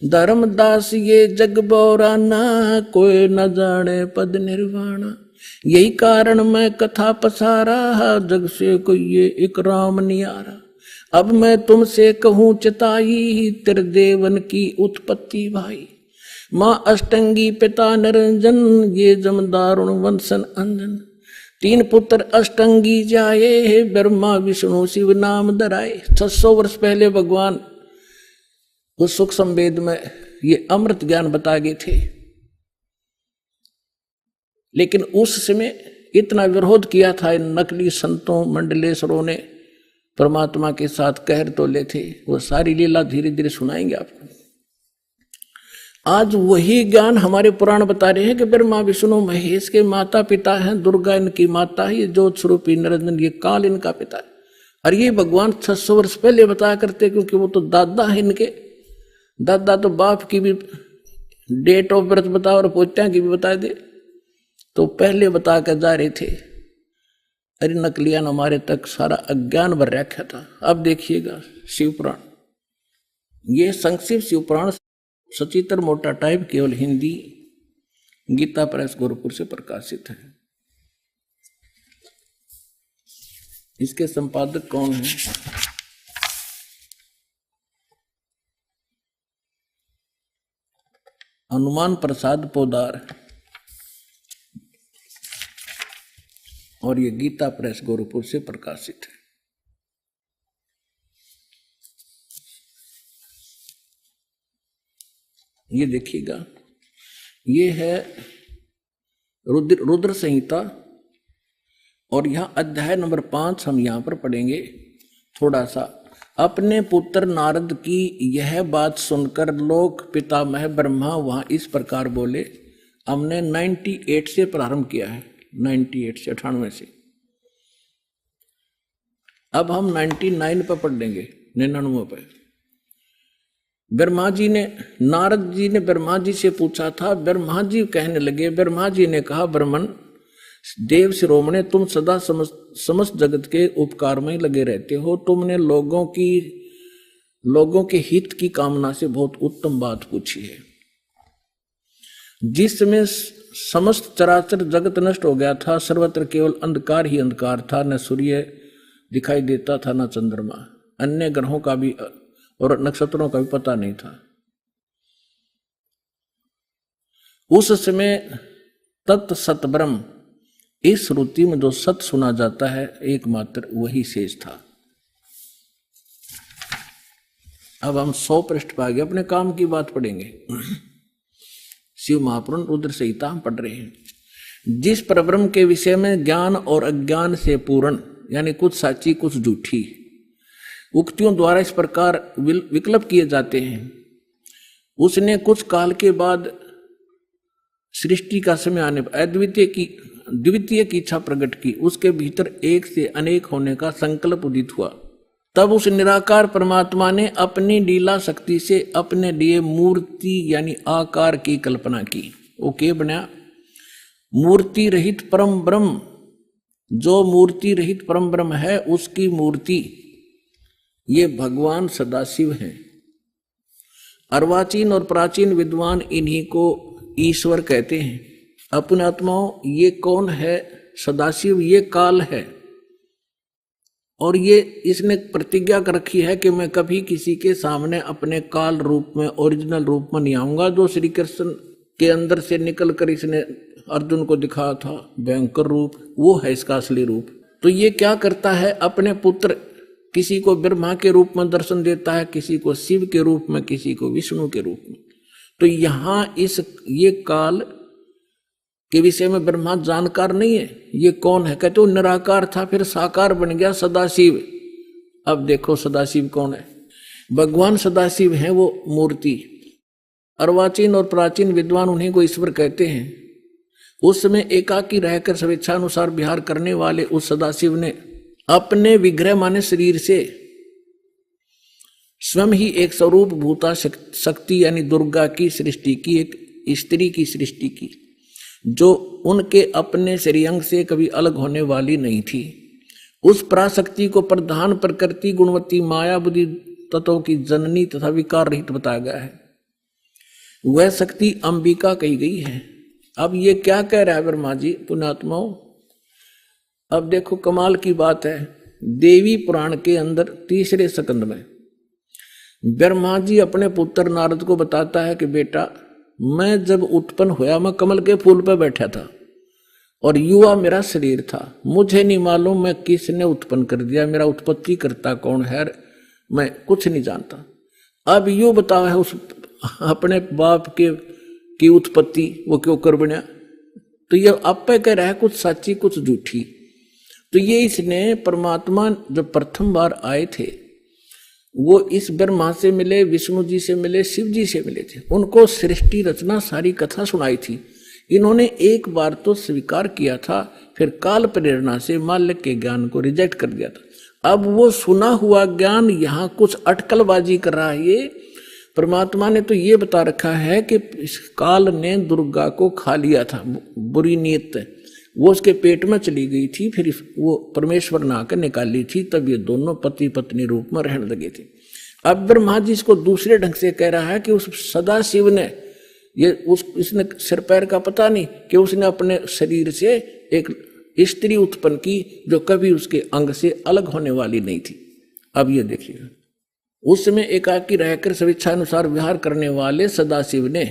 धर्मदास ये जग बौराना, कोई न जाने पद निर्वाणा। यही कारण मैं कथा पसारा, जग से कोई ये एक राम नियारा। अब मैं तुमसे कहूं चिताई, तेरे देवन की उत्पत्ति भाई। माँ अष्टंगी पिता निरंजन, ये जमदारुण वंशन अंजन। तीन पुत्र अष्टंगी जाए, ब्रह्मा विष्णु शिव नाम धराए। 600 वर्ष पहले भगवान उस सुख संवेद में ये अमृत ज्ञान बता गए थे। लेकिन उस समय इतना विरोध किया था इन नकली संतों मंडलेश्वरों ने, परमात्मा के साथ कहर तोले थे, वो सारी लीला धीरे धीरे सुनाएंगे आपको। आज वही ज्ञान हमारे पुराण बता रहे हैं कि ब्रह्मा विष्णु महेश के माता पिता हैं, दुर्गा इनकी माता है, ये ज्योत स्वरूपी निरंजन ये काल इनका पिता है। और ये भगवान 600 वर्ष पहले बताया करते, क्योंकि वो तो दादा है इनके। दादा तो बाप की भी डेट ऑफ बर्थ बता और पोत्या की भी बता दे, तो पहले बता कर जा रहे थे। अरे नकलियान हमारे तक सारा अज्ञान भर रखा था। अब देखिएगा शिवपुराण, ये संक्षिप्त शिवपुराण सचित्र मोटा टाइप केवल हिंदी, गीता प्रेस गोरखपुर से प्रकाशित है। इसके संपादक कौन है? हनुमान प्रसाद पोदार, और ये गीता प्रेस गोरखपुर से प्रकाशित है। ये देखिएगा, ये है रुद्र संहिता, और यहां अध्याय नंबर 5 हम यहां पर पढ़ेंगे थोड़ा सा। अपने पुत्र नारद की यह बात सुनकर लोक पितामह ब्रह्मा वहां इस प्रकार बोले। हमने 98 से प्रारंभ किया है, 98 से 98 से। अब हम 99 पर पढ़ लेंगे, 99 पर। ब्रह्मा जी ने, नारद जी ने ब्रह्मा जी से पूछा था। ब्रह्मा जी कहने लगे, ब्रह्मा जी ने कहा, ब्रह्मन देव शिरोमणे, तुम सदा समस्त जगत के उपकार में लगे रहते हो। तुमने लोगों के हित की कामना से बहुत उत्तम बात पूछी है। जिसमें समस्त चराचर जगत नष्ट हो गया था, सर्वत्र केवल अंधकार ही अंधकार था, न सूर्य दिखाई देता था न चंद्रमा, अन्य ग्रहों का भी और नक्षत्रों का भी पता नहीं था। उस समय तत् सत ब्रह्म, इस श्रुति में जो सत सुना जाता है एकमात्र वही शेष था। अब हम 100 पृष्ठ पर आगे अपने काम की बात पढ़ेंगे। शिव महापुराण रुद्र संहिता हम पढ़ रहे हैं। जिस परब्रह्म के विषय में ज्ञान और अज्ञान से पूर्ण, यानी कुछ साची कुछ झूठी उक्तियों द्वारा इस प्रकार विकल्प किए जाते हैं, उसने कुछ काल के बाद सृष्टि का समय आने पर द्वितीय की इच्छा प्रकट की। उसके भीतर एक से अनेक होने का संकल्प उदित हुआ। तब उस निराकार परमात्मा ने अपनी लीला शक्ति से अपने लिए मूर्ति यानी आकार की कल्पना की। वो क्या बना? मूर्ति रहित परम ब्रह्म, जो मूर्ति रहित परम ब्रह्म है उसकी मूर्ति ये भगवान सदाशिव हैं। अर्वाचीन और प्राचीन विद्वान इन्हीं को ईश्वर कहते हैं। अपने आत्माओं, ये कौन है? सदाशिव ये काल है, और ये इसने प्रतिज्ञा कर रखी है कि मैं कभी किसी के सामने अपने काल रूप में, ओरिजिनल रूप में नहीं आऊंगा। जो श्री कृष्ण के अंदर से निकल कर इसने अर्जुन को दिखाया था भयंकर रूप, वो है इसका असली रूप। तो ये क्या करता है? अपने पुत्र किसी को ब्रह्मा के रूप में दर्शन देता है, किसी को शिव के रूप में, किसी को विष्णु के रूप में। तो यहां ये काल के विषय में ब्रह्मा जानकार नहीं है। ये कौन है? कहते वो निराकार था, फिर साकार बन गया सदाशिव। अब देखो सदाशिव कौन है? भगवान सदाशिव है वो मूर्ति। अर्वाचीन और प्राचीन विद्वान उन्हीं को ईश्वर कहते हैं। उस समय एकाकी रहकर स्वेच्छानुसार विहार करने वाले उस सदाशिव ने अपने विग्रह माने शरीर से स्वयं ही एक स्वरूप भूता शक्ति यानी दुर्गा की सृष्टि की, एक स्त्री की सृष्टि की, जो उनके अपने श्रेयांग से कभी अलग होने वाली नहीं थी। उस पराशक्ति को प्रधान प्रकृति गुणवती माया बुद्धि तत्वों की जननी तथा विकार रहित बताया गया है। वह शक्ति अंबिका कही गई है। अब ये क्या कह रहा है ब्रह्मा जी? पुण्यात्माओं, अब देखो कमाल की बात है। देवी पुराण के अंदर 3रे स्कंद में ब्रह्मा जी अपने पुत्र नारद को बताता है कि बेटा, मैं जब उत्पन्न हुआ मैं कमल के फूल पर बैठा था और युवा मेरा शरीर था। मुझे नहीं मालूम मैं किसने उत्पन्न कर दिया, मेरा उत्पत्ति करता कौन है, मैं कुछ नहीं जानता। अब यू बताओ है उस अपने बाप की उत्पत्ति वो क्यों कर बना? तो ये आप पे कह रहा है कुछ सच्ची कुछ झूठी। तो ये इसने परमात्मा जब प्रथम बार आए थे वो इस ब्रह्मा से मिले, विष्णु जी से मिले, शिव जी से मिले थे, उनको सृष्टि रचना सारी कथा सुनाई थी। इन्होंने एक बार तो स्वीकार किया था, फिर काल प्रेरणा से माल्य के ज्ञान को रिजेक्ट कर दिया था। अब वो सुना हुआ ज्ञान यहाँ कुछ अटकलबाजी कर रहा है। ये परमात्मा ने तो ये बता रखा है कि इस काल ने दुर्गा को खा लिया था, बुरी नीयत वो उसके पेट में चली गई थी, फिर वो परमेश्वर ने आकर निकाली थी, तब ये दोनों पति पत्नी रूप में रहने लगे थे। अब ब्रह्मा जी इसको दूसरे ढंग से कह रहा है कि उस सदा शिव ने इसने सिर पैर का पता नहीं कि उसने अपने शरीर से एक स्त्री उत्पन्न की जो कभी उसके अंग से अलग होने वाली नहीं थी। अब ये देखिए, उस समय एकाकी रहकर स्वेच्छानुसार विहार करने वाले सदाशिव ने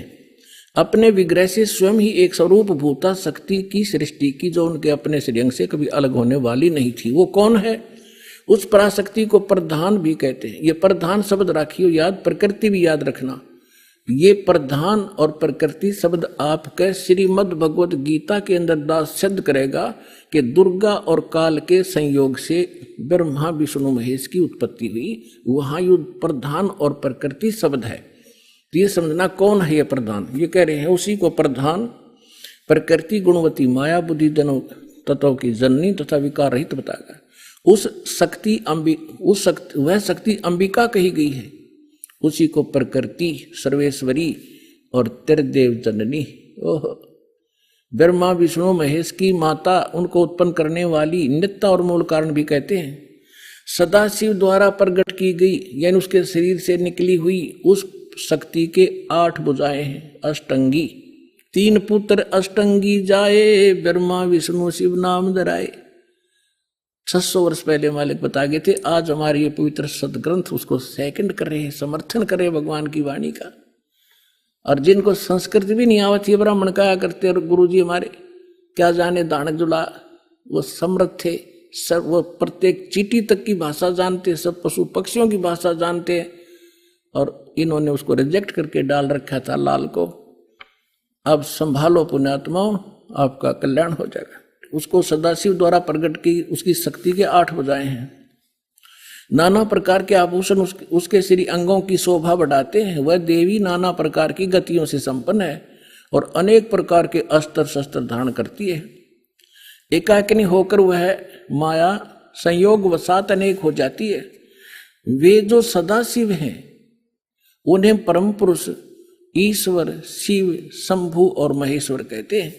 अपने विग्रह से स्वयं ही एक स्वरूप भूता शक्ति की सृष्टि की जो उनके अपने श्रेयंग से कभी अलग होने वाली नहीं थी। वो कौन है? उस पराशक्ति को प्रधान भी कहते हैं। ये प्रधान शब्द राखियो याद, प्रकृति भी याद रखना। ये प्रधान और प्रकृति शब्द आपके श्रीमद् भगवत गीता के अंदर दास सिद्ध करेगा कि दुर्गा और काल के संयोग से ब्रह्मा विष्णु महेश की उत्पत्ति हुई। वहां ये प्रधान और प्रकृति शब्द है। तो ये समझना कौन है ये प्रधान। ये कह रहे हैं उसी को प्रधान, प्रकृति गुणवती माया बुद्धि दोनों तत्वों की जननी तथा विकार रहित बताएगा। वह शक्ति अंबिका कही गई है। उसी को प्रकृति सर्वेश्वरी और त्रिदेव जननी, ओह, ब्रह्मा विष्णु महेश की माता, उनको उत्पन्न करने वाली, नित्य और मूल कारण भी कहते हैं। सदाशिव द्वारा प्रकट की गई यानी उसके शरीर से निकली हुई उस शक्ति के 8 भुजाएं हैं, अष्टंगी। 3 पुत्र अष्टंगी जाए, ब्रह्मा विष्णु शिव नाम धराए। 600 वर्ष पहले मालिक बता गए थे। आज हमारे ये पवित्र सदग्रंथ उसको सेकंड कर रहे हैं, समर्थन कर रहे हैं भगवान की वाणी का। और जिनको संस्कृत भी नहीं आवती ब्राह्मण कहा करते, और गुरु जी हमारे क्या जाने दानक जुला, वो समृद्ध थे, सब वो प्रत्येक चींटी तक की भाषा जानते, सब पशु पक्षियों की भाषा जानते हैं। और इन्होंने उसको रिजेक्ट करके डाल रखा था लाल को। अब संभालो पुण्यात्माओं, आपका कल्याण हो जाएगा। उसको सदाशिव द्वारा प्रकट की उसकी शक्ति के 8 भुजाएं हैं। नाना प्रकार के आभूषण उसके श्री अंगों की शोभा बढ़ाते हैं। वह देवी नाना प्रकार की गतियों से संपन्न है और अनेक प्रकार के अस्त्र शस्त्र धारण करती है। एकाकिनी होकर वह माया संयोग वसात अनेक हो जाती है। वे जो सदाशिव हैं उन्हें परम पुरुष, ईश्वर, शिव, शंभु और महेश्वर कहते हैं।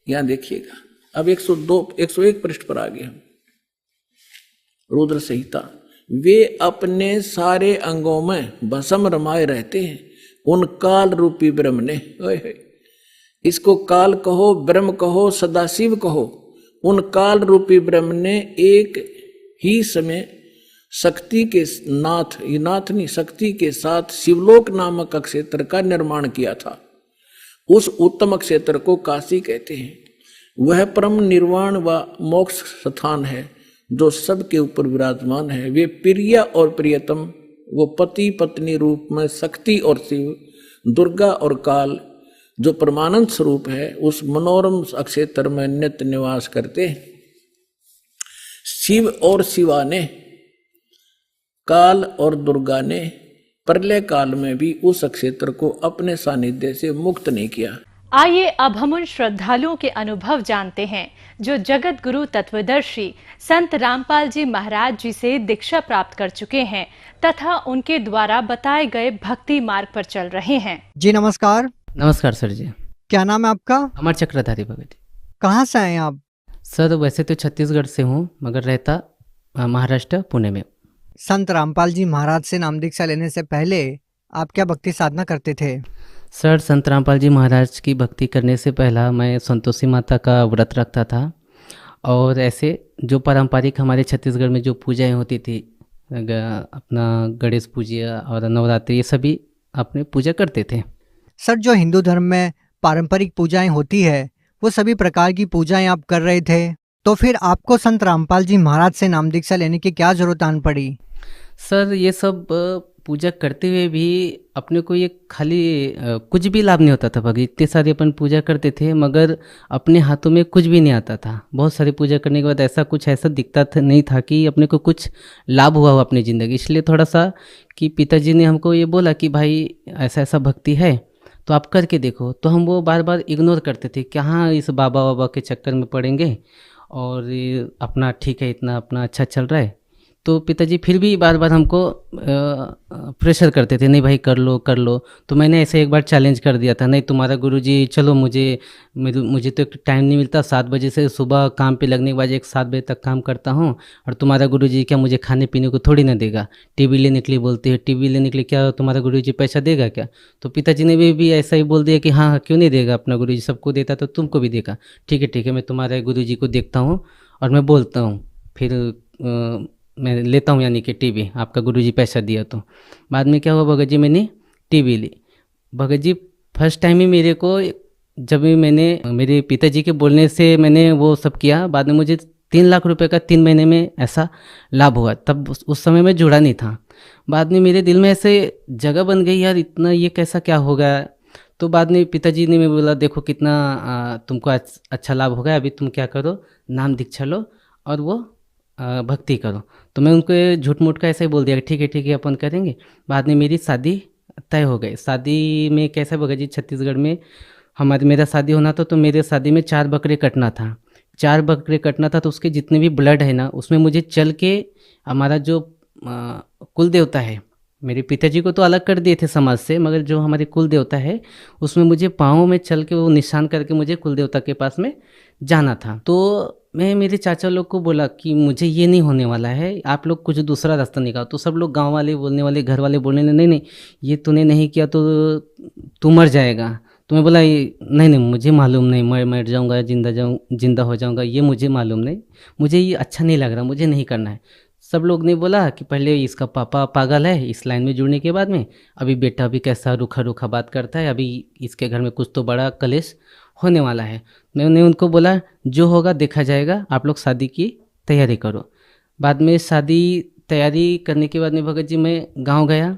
यहां देखिएगा, अब 101 पृष्ठ पर आ गए हम। रुद्र संहिता। वे अपने सारे अंगों में भस्म रमाए रहते हैं उन काल रूपी ब्रह्म ने। इसको काल कहो, ब्रह्म कहो, सदाशिव कहो। उन काल रूपी ब्रह्म ने एक ही समय शक्ति के शक्ति के साथ शिवलोक नामक क्षेत्र का निर्माण किया था। उस उत्तम क्षेत्र को काशी कहते हैं। वह परम निर्वाण व मोक्ष स्थान है जो सबके ऊपर विराजमान है। वे प्रिय और प्रियतम, वो पति पत्नी रूप में शक्ति और शिव, दुर्गा और काल जो परमानंद स्वरूप है, उस मनोरम क्षेत्र में नित्य निवास करते हैं। शिव और शिवा ने, काल और दुर्गा ने प्रलय काल में भी उस क्षेत्र को अपने सानिध्य से मुक्त नहीं किया। आइए अब हम उन श्रद्धालुओं के अनुभव जानते हैं जो जगत गुरु तत्वदर्शी संत रामपाल जी महाराज जी से दीक्षा प्राप्त कर चुके हैं तथा उनके द्वारा बताए गए भक्ति मार्ग पर चल रहे हैं। जी नमस्कार। नमस्कार सर जी। क्या नाम है आपका? अमर चक्रधारी भगत। कहाँ से आए आप? सर वैसे तो छत्तीसगढ़ से हूँ मगर रहता महाराष्ट्र पुणे में। संत रामपाल जी महाराज से नाम दीक्षा लेने से पहले आप क्या भक्ति साधना करते थे? सर संत रामपाल जी महाराज की भक्ति करने से पहला मैं संतोषी माता का व्रत रखता था और ऐसे जो पारंपरिक हमारे छत्तीसगढ़ में जो पूजाएं होती थी, अपना गणेश पूजा और नवरात्रि, ये सभी अपने पूजा करते थे। सर जो हिंदू धर्म में पारंपरिक पूजाएं होती है वो सभी प्रकार की पूजाएं आप कर रहे थे, तो फिर आपको संत रामपाल जी महाराज से नाम दीक्षा लेने की क्या जरूरत आन पड़ी? सर ये सब पूजा करते हुए भी अपने को ये खाली कुछ भी लाभ नहीं होता था भगत। इतने सारे अपन पूजा करते थे मगर अपने हाथों में कुछ भी नहीं आता था। बहुत सारी पूजा करने के बाद ऐसा दिखता था नहीं था कि अपने को कुछ लाभ हुआ हो अपनी ज़िंदगी। इसलिए थोड़ा सा कि पिताजी ने हमको ये बोला कि भाई ऐसा ऐसा भक्ति है तो आप करके देखो। तो हम वो बार बार इग्नोर करते थे कि हाँ इस बाबा बाबा के चक्कर में पड़ेंगे और ये अपना ठीक है, इतना अपना अच्छा चल रहा है। तो पिताजी फिर भी बार बार हमको प्रेशर करते थे, नहीं भाई कर लो कर लो। तो मैंने ऐसे एक बार चैलेंज कर दिया था, नहीं तुम्हारा गुरुजी चलो, मुझे तो टाइम नहीं मिलता, 7 बजे से सुबह काम पे लगने के बाद 7 बजे तक काम करता हूँ, और तुम्हारा गुरुजी क्या मुझे खाने पीने को थोड़ी ना देगा। टीवी लेने के लिए बोलते हैं, टीवी लेने के लिए क्या तुम्हारा गुरुजी पैसा देगा क्या? तो पिताजी ने भी ऐसा ही बोल दिया कि हाँ क्यों नहीं देगा, अपना गुरुजी सबको देता तो तुमको भी देगा। ठीक है मैं तुम्हारे गुरुजी को देखता हूँ और मैं बोलता हूँ, फिर मैं लेता हूँ यानी कि टीवी, आपका गुरुजी पैसा दिया। तो बाद में क्या हुआ भगत जी, मैंने टीवी ली। भगत जी फर्स्ट टाइम ही मेरे को, जब भी मैंने मेरे पिताजी के बोलने से मैंने वो सब किया, बाद में मुझे 3 लाख रुपए का 3 महीने में ऐसा लाभ हुआ। तब उस समय मैं जुड़ा नहीं था। बाद में मेरे दिल में ऐसे जगह बन गई, यार इतना ये कैसा क्या हो गया। तो बाद में पिताजी ने मैं बोला देखो कितना तुमको अच्छा लाभ हो गया, अभी तुम क्या करो, नाम दीक्षा लो और वो भक्ति करो। तो मैं उनको झूठ मूठ का ऐसा ही बोल दिया कि ठीक है अपन करेंगे। बाद में मेरी शादी तय हो गई। शादी में कैसा भगत जी, छत्तीसगढ़ में मेरा शादी होना था, तो मेरे शादी में 4 बकरे कटना था। 4 बकरे कटना था, तो उसके जितने भी ब्लड है ना, उसमें मुझे चल के हमारा जो कुल देवता है, मेरे पिताजी को तो अलग कर दिए थे समाज से, मगर जो हमारे कुल देवता है उसमें मुझे पाँव में चल के वो निशान करके मुझे कुल देवता के पास में जाना था। तो मैं मेरे चाचा लोग को बोला कि मुझे ये नहीं होने वाला है, आप लोग कुछ दूसरा रास्ता निकालो। तो सब लोग गांव वाले बोलने वाले, घर वाले बोलने नहीं ये तूने नहीं किया तो तू मर जाएगा। तो मैं बोला नहीं मुझे मालूम नहीं, मैं मर जाऊंगा जिंदा हो जाऊंगा, ये मुझे मालूम नहीं, मुझे ये अच्छा नहीं लग रहा, मुझे नहीं करना है। सब लोग ने बोला कि पहले इसका पापा पागल है इस लाइन में जुड़ने के बाद में, अभी बेटा भी कैसा रूखा बात करता है, अभी इसके घर में कुछ तो बड़ा कलेश होने वाला है। मैंने उनको बोला जो होगा देखा जाएगा, आप लोग शादी की तैयारी करो। बाद में शादी तैयारी करने के बाद में भगत जी मैं गांव गया,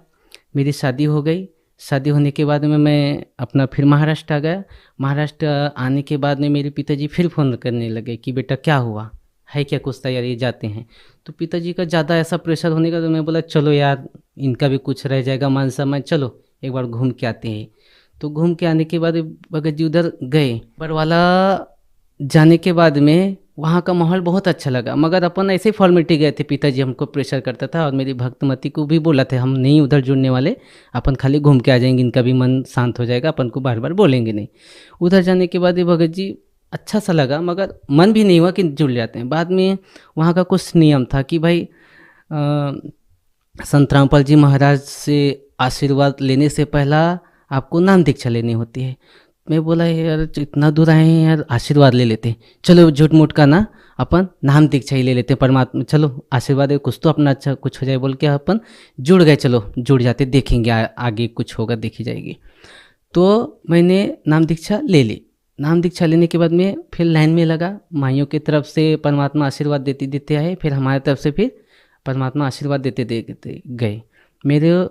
मेरी शादी हो गई। शादी होने के बाद में मैं अपना फिर महाराष्ट्र आ गया। महाराष्ट्र आने के बाद में मेरे पिताजी फिर फ़ोन करने लगे कि बेटा क्या हुआ है, क्या कुछ तैयारी जाते हैं। तो पिताजी का ज़्यादा ऐसा प्रेशर होने का, तो मैं बोला चलो यार इनका भी कुछ रह जाएगा मान सम्मान, चलो एक बार घूम के आते हैं। तो घूम के आने के बाद भगत जी उधर गए। बरवाला जाने के बाद में वहाँ का माहौल बहुत अच्छा लगा, मगर अपन ऐसे फॉर्मेलिटी गए थे, पिताजी हमको प्रेशर करता था और मेरी भक्तमती को भी बोला था हम नहीं उधर जुड़ने वाले, अपन खाली घूम के आ जाएंगे, इनका भी मन शांत हो जाएगा, अपन को बार बार बोलेंगे नहीं। उधर जाने के बाद भगत जी अच्छा सा लगा, मगर मन भी नहीं हुआ कि जुड़ जाते हैं। बाद में वहाँ का कुछ नियम था कि भाई संत रामपाल जी महाराज से आशीर्वाद लेने से पहला आपको नाम दीक्षा लेनी होती है। मैं बोला यार इतना दूर आए हैं यार, आशीर्वाद ले लेते, चलो झूठ मूठ का ना अपन नाम दीक्षा ही ले लेते, परमात्मा चलो आशीर्वाद है, कुछ तो अपना अच्छा कुछ हो जाए बोल के अपन जुड़ गए। चलो जुड़ जाते, देखेंगे आगे कुछ होगा देखी जाएगी। तो मैंने नाम दीक्षा ले ली। नाम दीक्षा लेने के बाद में फिर लाइन में लगा, माइयों की तरफ से परमात्मा आशीर्वाद देते आए, फिर हमारी तरफ से फिर परमात्मा आशीर्वाद देते गए।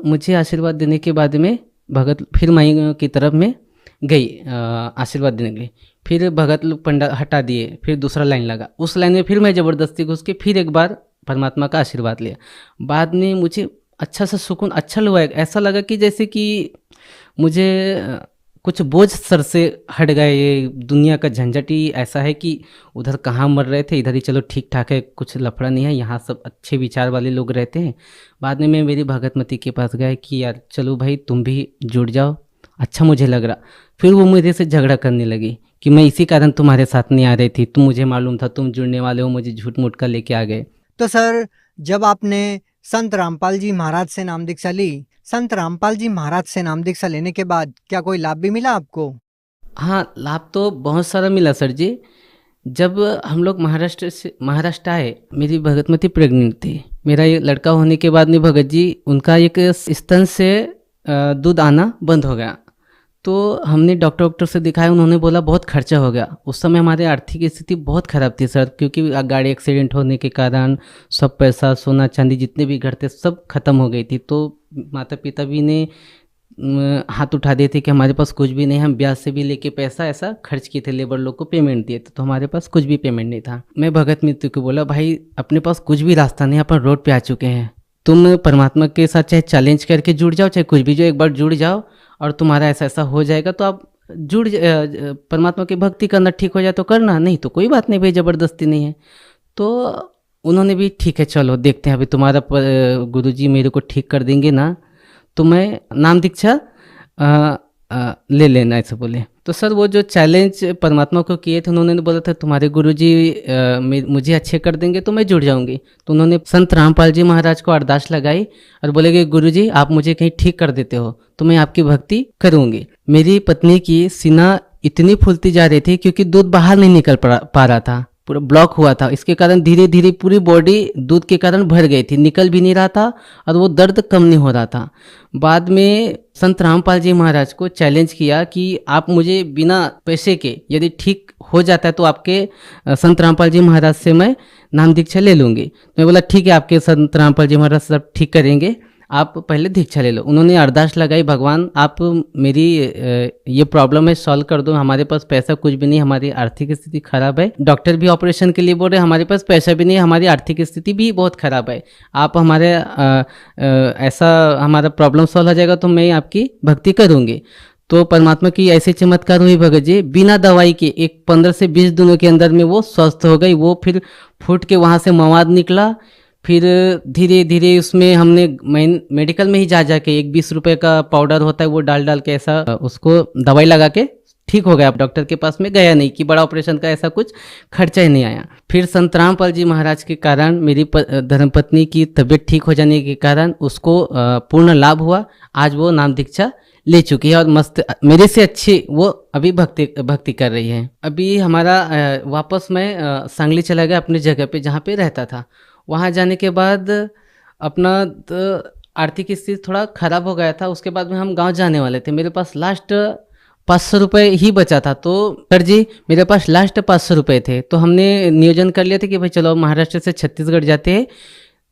मुझे आशीर्वाद देने के बाद में भगत फिर माइयों की तरफ में गई आशीर्वाद देने के लिए। फिर भगत लोग पंडा हटा दिए, फिर दूसरा लाइन लगा, उस लाइन में फिर मैं ज़बरदस्ती घुस के फिर एक बार परमात्मा का आशीर्वाद लिया। बाद में मुझे अच्छा सा सुकून अच्छा लगा, ऐसा लगा कि जैसे कि मुझे कुछ बोझ सर से हट गए। ये दुनिया का झंझट ही ऐसा है कि उधर कहाँ मर रहे थे, इधर ही चलो ठीक ठाक है, कुछ लफड़ा नहीं है, यहाँ सब अच्छे विचार वाले लोग रहते हैं। बाद में मैं मेरी भगतमती के पास गया कि यार चलो भाई तुम भी जुड़ जाओ, अच्छा मुझे लग रहा। फिर वो मेरे से झगड़ा करने लगी कि मैं इसी कारण तुम्हारे साथ नहीं आ रही थी, तुम मुझे मालूम था तुम जुड़ने वाले हो, मुझे झूठ मूठ का लेके आ गए। तो सर जब आपने संत रामपाल जी महाराज से नाम दीक्षा ली, संत रामपाल जी महाराज से नाम दीक्षा लेने के बाद क्या कोई लाभ भी मिला आपको? हाँ लाभ तो बहुत सारा मिला सर जी। जब हम लोग महाराष्ट्र आए, मेरी भगतमती प्रेग्नेंट थी। मेरा ये लड़का होने के बाद में भगत जी उनका एक स्तन से दूध आना बंद हो गया। तो हमने डॉक्टर से दिखाया, उन्होंने बोला बहुत खर्चा हो गया। उस समय हमारी आर्थिक स्थिति बहुत ख़राब थी सर, क्योंकि गाड़ी एक्सीडेंट होने के कारण सब पैसा, सोना चांदी जितने भी घर थे सब खत्म हो गई थी। तो माता पिता भी ने हाथ उठा दिए थे कि हमारे पास कुछ भी नहीं, हम ब्याज से भी लेके पैसा ऐसा खर्च किए थे, लेबर लोग को पेमेंट दिए थे, तो हमारे पास कुछ भी पेमेंट नहीं था। मैं भगत मित्र को बोला, भाई अपने पास कुछ भी रास्ता नहीं, अपन रोड पे आ चुके हैं, तुम परमात्मा के साथ चाहे चैलेंज करके जुड़ जाओ, चाहे कुछ भी, जो एक बार जुड़ जाओ और तुम्हारा ऐसा ऐसा हो जाएगा, तो आप परमात्मा की भक्ति करना ठीक हो जाए तो करना, नहीं तो कोई बात नहीं भाई, ज़बरदस्ती नहीं है। तो उन्होंने भी ठीक है चलो देखते हैं, अभी तुम्हारा गुरुजी मेरे को ठीक कर देंगे ना, तो मैं नाम दीक्षा ले लेना, ऐसे बोले। तो सर वो जो चैलेंज परमात्मा को किए थे, उन्होंने बोला था तुम्हारे गुरुजी मुझे अच्छे कर देंगे तो मैं जुड़ जाऊंगी। तो उन्होंने संत रामपाल जी महाराज को अरदास लगाई और बोले कि गुरुजी आप मुझे कहीं ठीक कर देते हो तो मैं आपकी भक्ति करूंगी। मेरी पत्नी की सीना इतनी फूलती जा रही थी क्योंकि दूध बाहर नहीं निकल पा रहा था, पूरा ब्लॉक हुआ था। इसके कारण धीरे धीरे पूरी बॉडी दूध के कारण भर गई थी, निकल भी नहीं रहा था और वो दर्द कम नहीं हो रहा था। बाद में संत रामपाल जी महाराज को चैलेंज किया कि आप मुझे बिना पैसे के यदि ठीक हो जाता है तो आपके संत रामपाल जी महाराज से मैं नाम दीक्षा ले लूँगी। तो मैं बोला ठीक है, आपके संत रामपाल जी महाराज सब ठीक करेंगे, आप पहले दीक्षा ले लो। उन्होंने अरदास लगाई, भगवान आप मेरी ये प्रॉब्लम है सॉल्व कर दो, हमारे पास पैसा कुछ भी नहीं, हमारी आर्थिक स्थिति खराब है, डॉक्टर भी ऑपरेशन के लिए बोल रहे, हमारे पास पैसा भी नहीं, हमारी आर्थिक स्थिति भी बहुत खराब है, आप हमारे ऐसा हमारा प्रॉब्लम सॉल्व हो जाएगा तो मैं आपकी भक्ति करूँगी। तो परमात्मा की ऐसे चमत्कार हुई भगत जी, बिना दवाई के एक 15 से 20 दिनों के अंदर में वो स्वस्थ हो गई। वो फिर फूट के वहाँ से मवाद निकला, फिर धीरे धीरे उसमें हमने मेडिकल में ही जा जाके एक 20 रुपए का पाउडर होता है वो डाल के ऐसा उसको दवाई लगा के ठीक हो गया। डॉक्टर के पास में गया नहीं कि बड़ा ऑपरेशन का ऐसा कुछ खर्चा ही नहीं आया। फिर संत रामपाल जी महाराज के कारण मेरी धर्मपत्नी की तबीयत ठीक हो जाने के कारण उसको पूर्ण लाभ हुआ। आज वो नाम दीक्षा ले चुकी है और मस्त मेरे से अच्छी वो अभी भक्ति कर रही है। अभी हमारा वापस मैं सांगली चला गया अपनी जगह पे जहाँ पे रहता था। वहाँ जाने के बाद अपना आर्थिक स्थिति थोड़ा ख़राब हो गया था। उसके बाद में हम गांव जाने वाले थे, मेरे पास लास्ट 500 रुपये ही बचा था। तो सर जी मेरे पास लास्ट 500 रुपये थे, तो हमने नियोजन कर लिया था कि भाई चलो महाराष्ट्र से छत्तीसगढ़ जाते हैं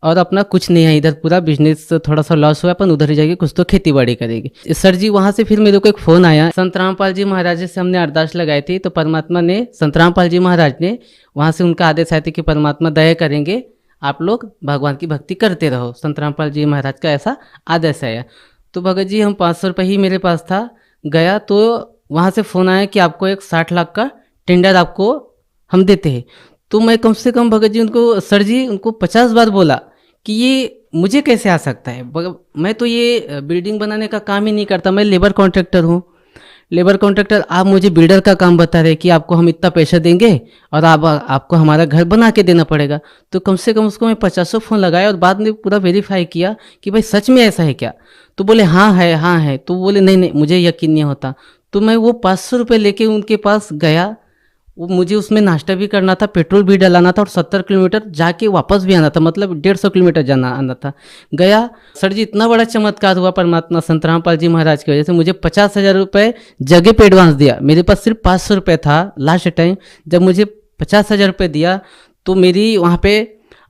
और अपना कुछ नहीं है, इधर पूरा बिजनेस थोड़ा सा लॉस हुआ, अपन उधर ही जाके कुछ तो खेती बाड़ी करेगी। सर जी वहाँ से फिर मेरे को एक फ़ोन आया, संत रामपाल जी महाराज से हमने अरदास लगाई थी, तो परमात्मा ने संत रामपाल जी महाराज ने वहाँ से उनका आदेश आया था कि परमात्मा दया करेंगे, आप लोग भगवान की भक्ति करते रहो। संत रामपाल जी महाराज का ऐसा आदेश आया। तो भगत जी हम 500 रुपये ही मेरे पास था, गया तो वहाँ से फ़ोन आया कि आपको एक 60 लाख का टेंडर आपको हम देते हैं। तो मैं कम से कम भगत जी उनको सर जी उनको 50 बार बोला कि ये मुझे कैसे आ सकता है, मैं तो ये बिल्डिंग बनाने का काम ही नहीं करता, मैं लेबर कॉन्ट्रैक्टर हूँ। लेबर कॉन्ट्रैक्टर, आप मुझे बिल्डर का काम बता रहे कि आपको हम इतना पैसा देंगे और आपको हमारा घर बना के देना पड़ेगा। तो कम से कम उसको मैं 50 फ़ोन लगाया और बाद में पूरा वेरीफाई किया कि भाई सच में ऐसा है क्या। तो बोले हाँ है। तो बोले नहीं मुझे यकीन नहीं होता। तो मैं वो 500 रुपये लेके उनके पास गया। वो मुझे उसमें नाश्ता भी करना था, पेट्रोल भी डलाना था और 70 किलोमीटर जाके वापस भी आना था, मतलब 150 किलोमीटर आना था। गया, सर जी इतना बड़ा चमत्कार हुआ परमात्मा संत रामपाल जी महाराज की वजह से। मुझे 50,000 रुपये जगह पे एडवांस दिया। मेरे पास सिर्फ 500 रुपये था लास्ट टाइम। जब मुझे 50,000 रुपये दिया तो मेरी वहाँ पे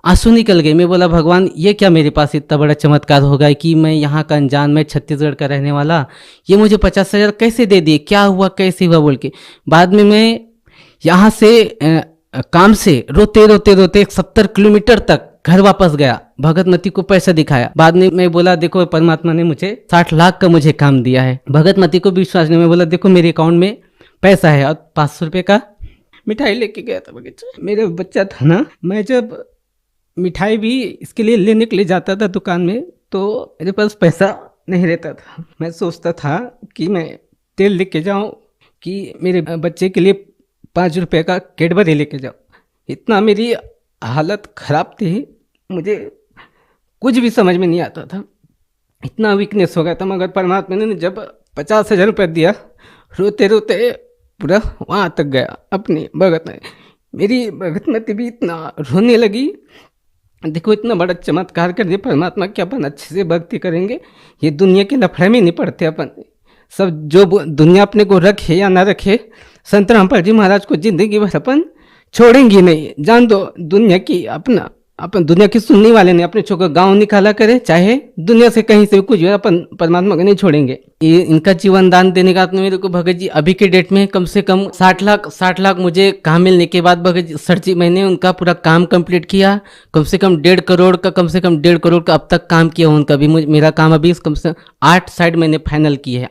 आंसू निकल गए। मैं बोला भगवान ये क्या मेरे पास इतना बड़ा चमत्कार होगा कि मैं यहाँ का अनजान, मैं छत्तीसगढ़ का रहने वाला, ये मुझे 50,000 कैसे दे दिए, क्या हुआ कैसे हुआ बोल के। बाद में मैं यहाँ से काम से रोते 70 किलोमीटर तक घर वापस गया, भगत मती को पैसा दिखाया। बाद में मैं बोला देखो परमात्मा ने मुझे 60 लाख का मुझे काम दिया है। भगत मती को विश्वास नहीं। मैं बोला देखो मेरे अकाउंट में पैसा है और 500 रुपये का मिठाई लेके गया था बगीचा। मेरा बच्चा था ना, मैं जब मिठाई भी इसके लिए लेने के लिए जाता था दुकान में तो मेरे पास पैसा नहीं रहता था। मैं सोचता था कि मैं तेल लेके जाऊँ कि मेरे बच्चे के लिए 5 रुपये का कैडबरी लेके जाओ। इतना मेरी हालत ख़राब थी, मुझे कुछ भी समझ में नहीं आता था, इतना वीकनेस हो गया था। मगर परमात्मा ने जब 50,000 रुपये दिया, रोते पूरा वहाँ तक गया अपनी भगत में। मेरी भगत में भी इतना रोने लगी, देखो इतना बड़ा चमत्कार कर दिया परमात्मा कि अपन अच्छे से भक्ति करेंगे, ये दुनिया के लफड़े में नहीं पड़ते अपन। सब जो दुनिया अपने को रखे या ना रखे, संत रामपाल जी महाराज को जिंदगी भर अपन छोड़ेंगे नहीं। जान दो दुनिया की, अपन दुनिया की सुनने वाले नहीं, अपने छोकर गांव निकाला करे, चाहे दुनिया से कहीं से कुछ हो, अपन परमात्मा को नहीं छोड़ेंगे। ये इनका जीवन दान देने का तो मेरे को भगत जी अभी के डेट में कम से कम 60 लाख मुझे काम मिलने के बाद भगत जी सर जी मैंने उनका पूरा काम कंप्लीट किया। कम से कम 1.5 करोड़ का अब तक काम किया उनका भी। मेरा काम अभी कम से 8 साइड मैंने फाइनल किए हैं।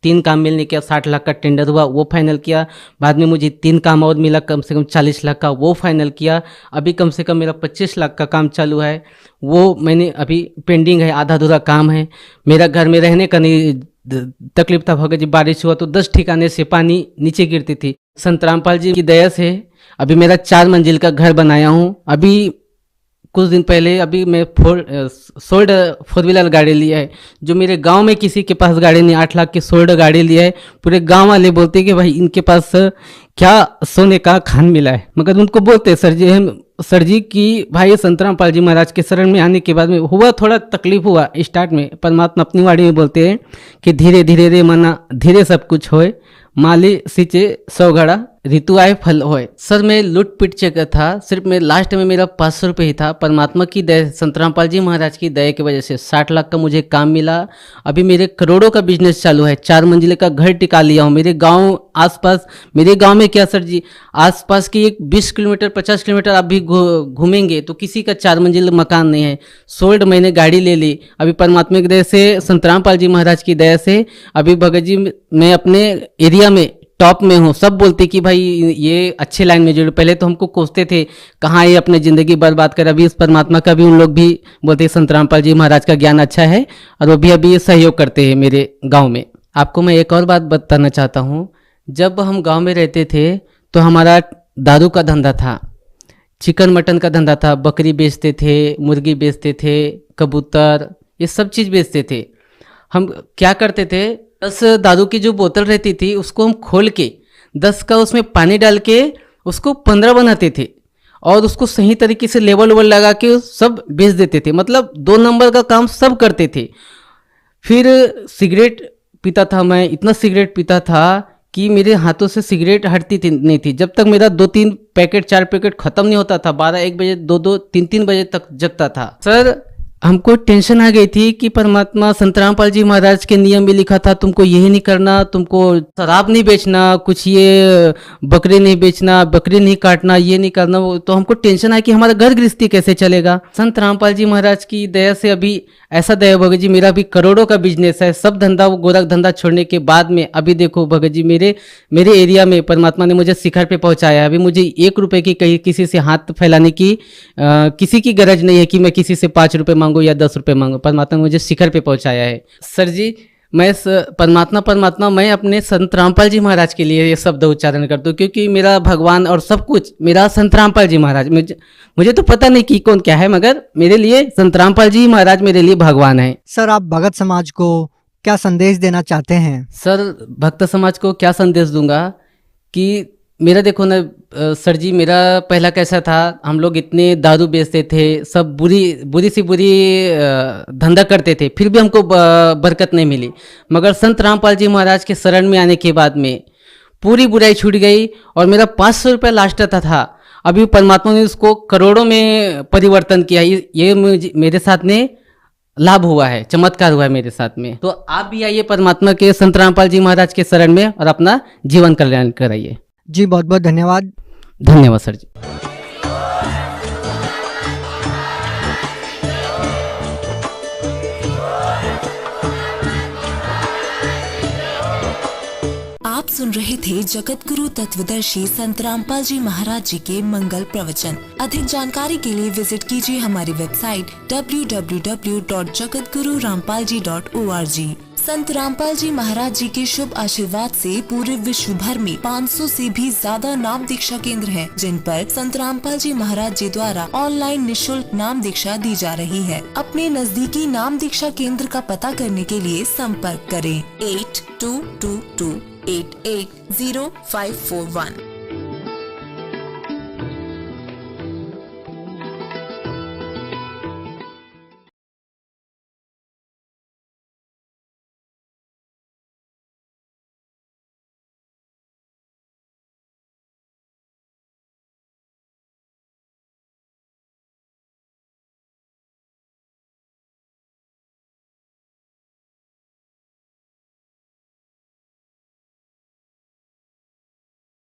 3 काम मिलने के 60 लाख का टेंडर हुआ, वो फाइनल किया। बाद में मुझे 3 काम और मिला कम से कम 40 लाख का, वो फाइनल किया। अभी कम से कम मेरा 25 लाख का काम चालू है, वो मैंने अभी पेंडिंग है, आधा अधूरा काम है। मेरा घर में रहने का नहीं तकलीफ था भगत जी, बारिश हुआ तो 10 ठिकाने से पानी नीचे गिरती थी। संत रामपाल जी की दया से अभी मेरा 4 मंजिल का घर बनाया हूँ। अभी कुछ दिन पहले अभी मैं सोल्ड 4 व्हीलर गाड़ी लिया है, जो मेरे गांव में किसी के पास गाड़ी नहीं। 8 लाख की सोल्ड गाड़ी लिया है। पूरे गांव वाले बोलते हैं कि भाई इनके पास क्या सोने का खान मिला है। मगर उनको बोलते सर जी की भाई संत रामपाल जी महाराज के शरण में आने के बाद में हुआ थोड़ा तकलीफ हुआ स्टार्ट में। परमात्मा अपनी वाणी में बोलते हैं कि धीरे धीरे रे मना धीरे सब कुछ होए, माली सिंचे 100 घड़ा ऋतु आए फल होए। सर मैं लूट पिट चुका था, सिर्फ मैं लास्ट में मेरा 500 रुपये ही था। परमात्मा की दया, संत रामपाल जी महाराज की दया की वजह से 60 लाख का मुझे काम मिला। अभी मेरे करोड़ों का बिजनेस चालू है। 4 मंजिले का घर टिका लिया हूँ। मेरे गांव आसपास, मेरे गांव में क्या सर जी, आसपास की एक 20 किलोमीटर 50 किलोमीटर आप भी घूमेंगे तो किसी का 4 मंजिल मकान नहीं है। सोल्ड मैंने गाड़ी ले ली। अभी परमात्मा की दया से, संत रामपाल जी महाराज की दया से अभी भगत जी मैं अपने एरिया में टॉप में हूँ। सब बोलते कि भाई ये अच्छे लाइन में जुड़े। पहले तो हमको कोसते थे कहाँ ये अपने ज़िंदगी बर्बाद कर। अभी इस परमात्मा का भी उन लोग भी बोलते संत रामपाल जी महाराज का ज्ञान अच्छा है और वो भी अभी सहयोग करते हैं मेरे गांव में। आपको मैं एक और बात बताना चाहता हूँ। जब हम गांव में रहते थे तो हमारा दारू का धंधा था, चिकन मटन का धंधा था, बकरी बेचते थे, मुर्गी बेचते थे, कबूतर, ये सब चीज़ बेचते थे। हम क्या करते थे, 10 दारू की जो बोतल रहती थी उसको हम खोल के 10 का उसमें पानी डाल के उसको 15 बनाते थे और उसको सही तरीके से लेवल लगा के सब बेच देते थे। मतलब 2 नंबर का काम सब करते थे। फिर सिगरेट पीता था मैं, इतना सिगरेट पीता था कि मेरे हाथों से सिगरेट हटती नहीं थी। जब तक मेरा 2-3 पैकेट 4 पैकेट खत्म नहीं होता था, 12-1 बजे 2-2 3-3 बजे तक जगता था। सर हमको टेंशन आ गई थी कि परमात्मा संत रामपाल जी महाराज के नियम में लिखा था तुमको यही नहीं करना, तुमको शराब नहीं बेचना, कुछ ये बकरी नहीं बेचना, बकरी नहीं काटना, ये नहीं करना। तो हमको टेंशन आया कि हमारा घर गृहस्थी कैसे चलेगा। संत रामपाल जी महाराज की दया से अभी ऐसा दया भगत जी, मेरा भी करोड़ों का बिजनेस है। सब धंधा वो गोरख धंधा छोड़ने के बाद में अभी देखो भगत जी मेरे एरिया में परमात्मा ने मुझे शिखर पे पहुंचाया। अभी मुझे 1 रुपए की कहीं किसी से हाथ फैलाने की किसी की गरज नहीं है कि मैं किसी से 5 रुपए मांगू या 10 रुपए मांगू। परमात्मा ने मुझे शिखर पे पहुंचाया है। सर जी मैं परमात्मा मैं अपने संत रामपाल जी महाराज के लिए ये शब्द उच्चारण करता हूँ, क्योंकि मेरा भगवान और सब कुछ मेरा संत रामपाल जी महाराज। मुझे तो पता नहीं कि कौन क्या है, मगर मेरे लिए संत रामपाल जी महाराज मेरे लिए भगवान है। सर आप भगत समाज को क्या संदेश देना चाहते हैं? सर भक्त समाज को क्या संदेश दूंगा कि मेरा देखो ना सर जी, मेरा पहला कैसा था, हम लोग इतने दारू बेचते थे, सब बुरी सी बुरी धंधा करते थे, फिर भी हमको बरकत नहीं मिली। मगर संत रामपाल जी महाराज के शरण में आने के बाद में पूरी बुराई छूट गई और मेरा 500 रुपये लास्ट था। अभी परमात्मा ने उसको करोड़ों में परिवर्तन किया। ये मेरे साथ में लाभ हुआ है, चमत्कार हुआ है मेरे साथ में। तो आप भी आइए परमात्मा के संत रामपाल जी महाराज के शरण में और अपना जीवन कल्याण कराइए। जी बहुत बहुत धन्यवाद। धन्यवाद सर जी। आप सुन रहे थे जगत गुरु तत्वदर्शी संत रामपाल जी महाराज जी के मंगल प्रवचन। अधिक जानकारी के लिए विजिट कीजिए हमारी वेबसाइट www.jagatgururampalji.org। संत रामपाल जी महाराज जी के शुभ आशीर्वाद से पूरे विश्व भर में 500 से भी ज्यादा नाम दीक्षा केंद्र हैं, जिन पर संत रामपाल जी महाराज जी द्वारा ऑनलाइन निशुल्क नाम दीक्षा दी जा रही है। अपने नजदीकी नाम दीक्षा केंद्र का पता करने के लिए संपर्क करें 8222880541।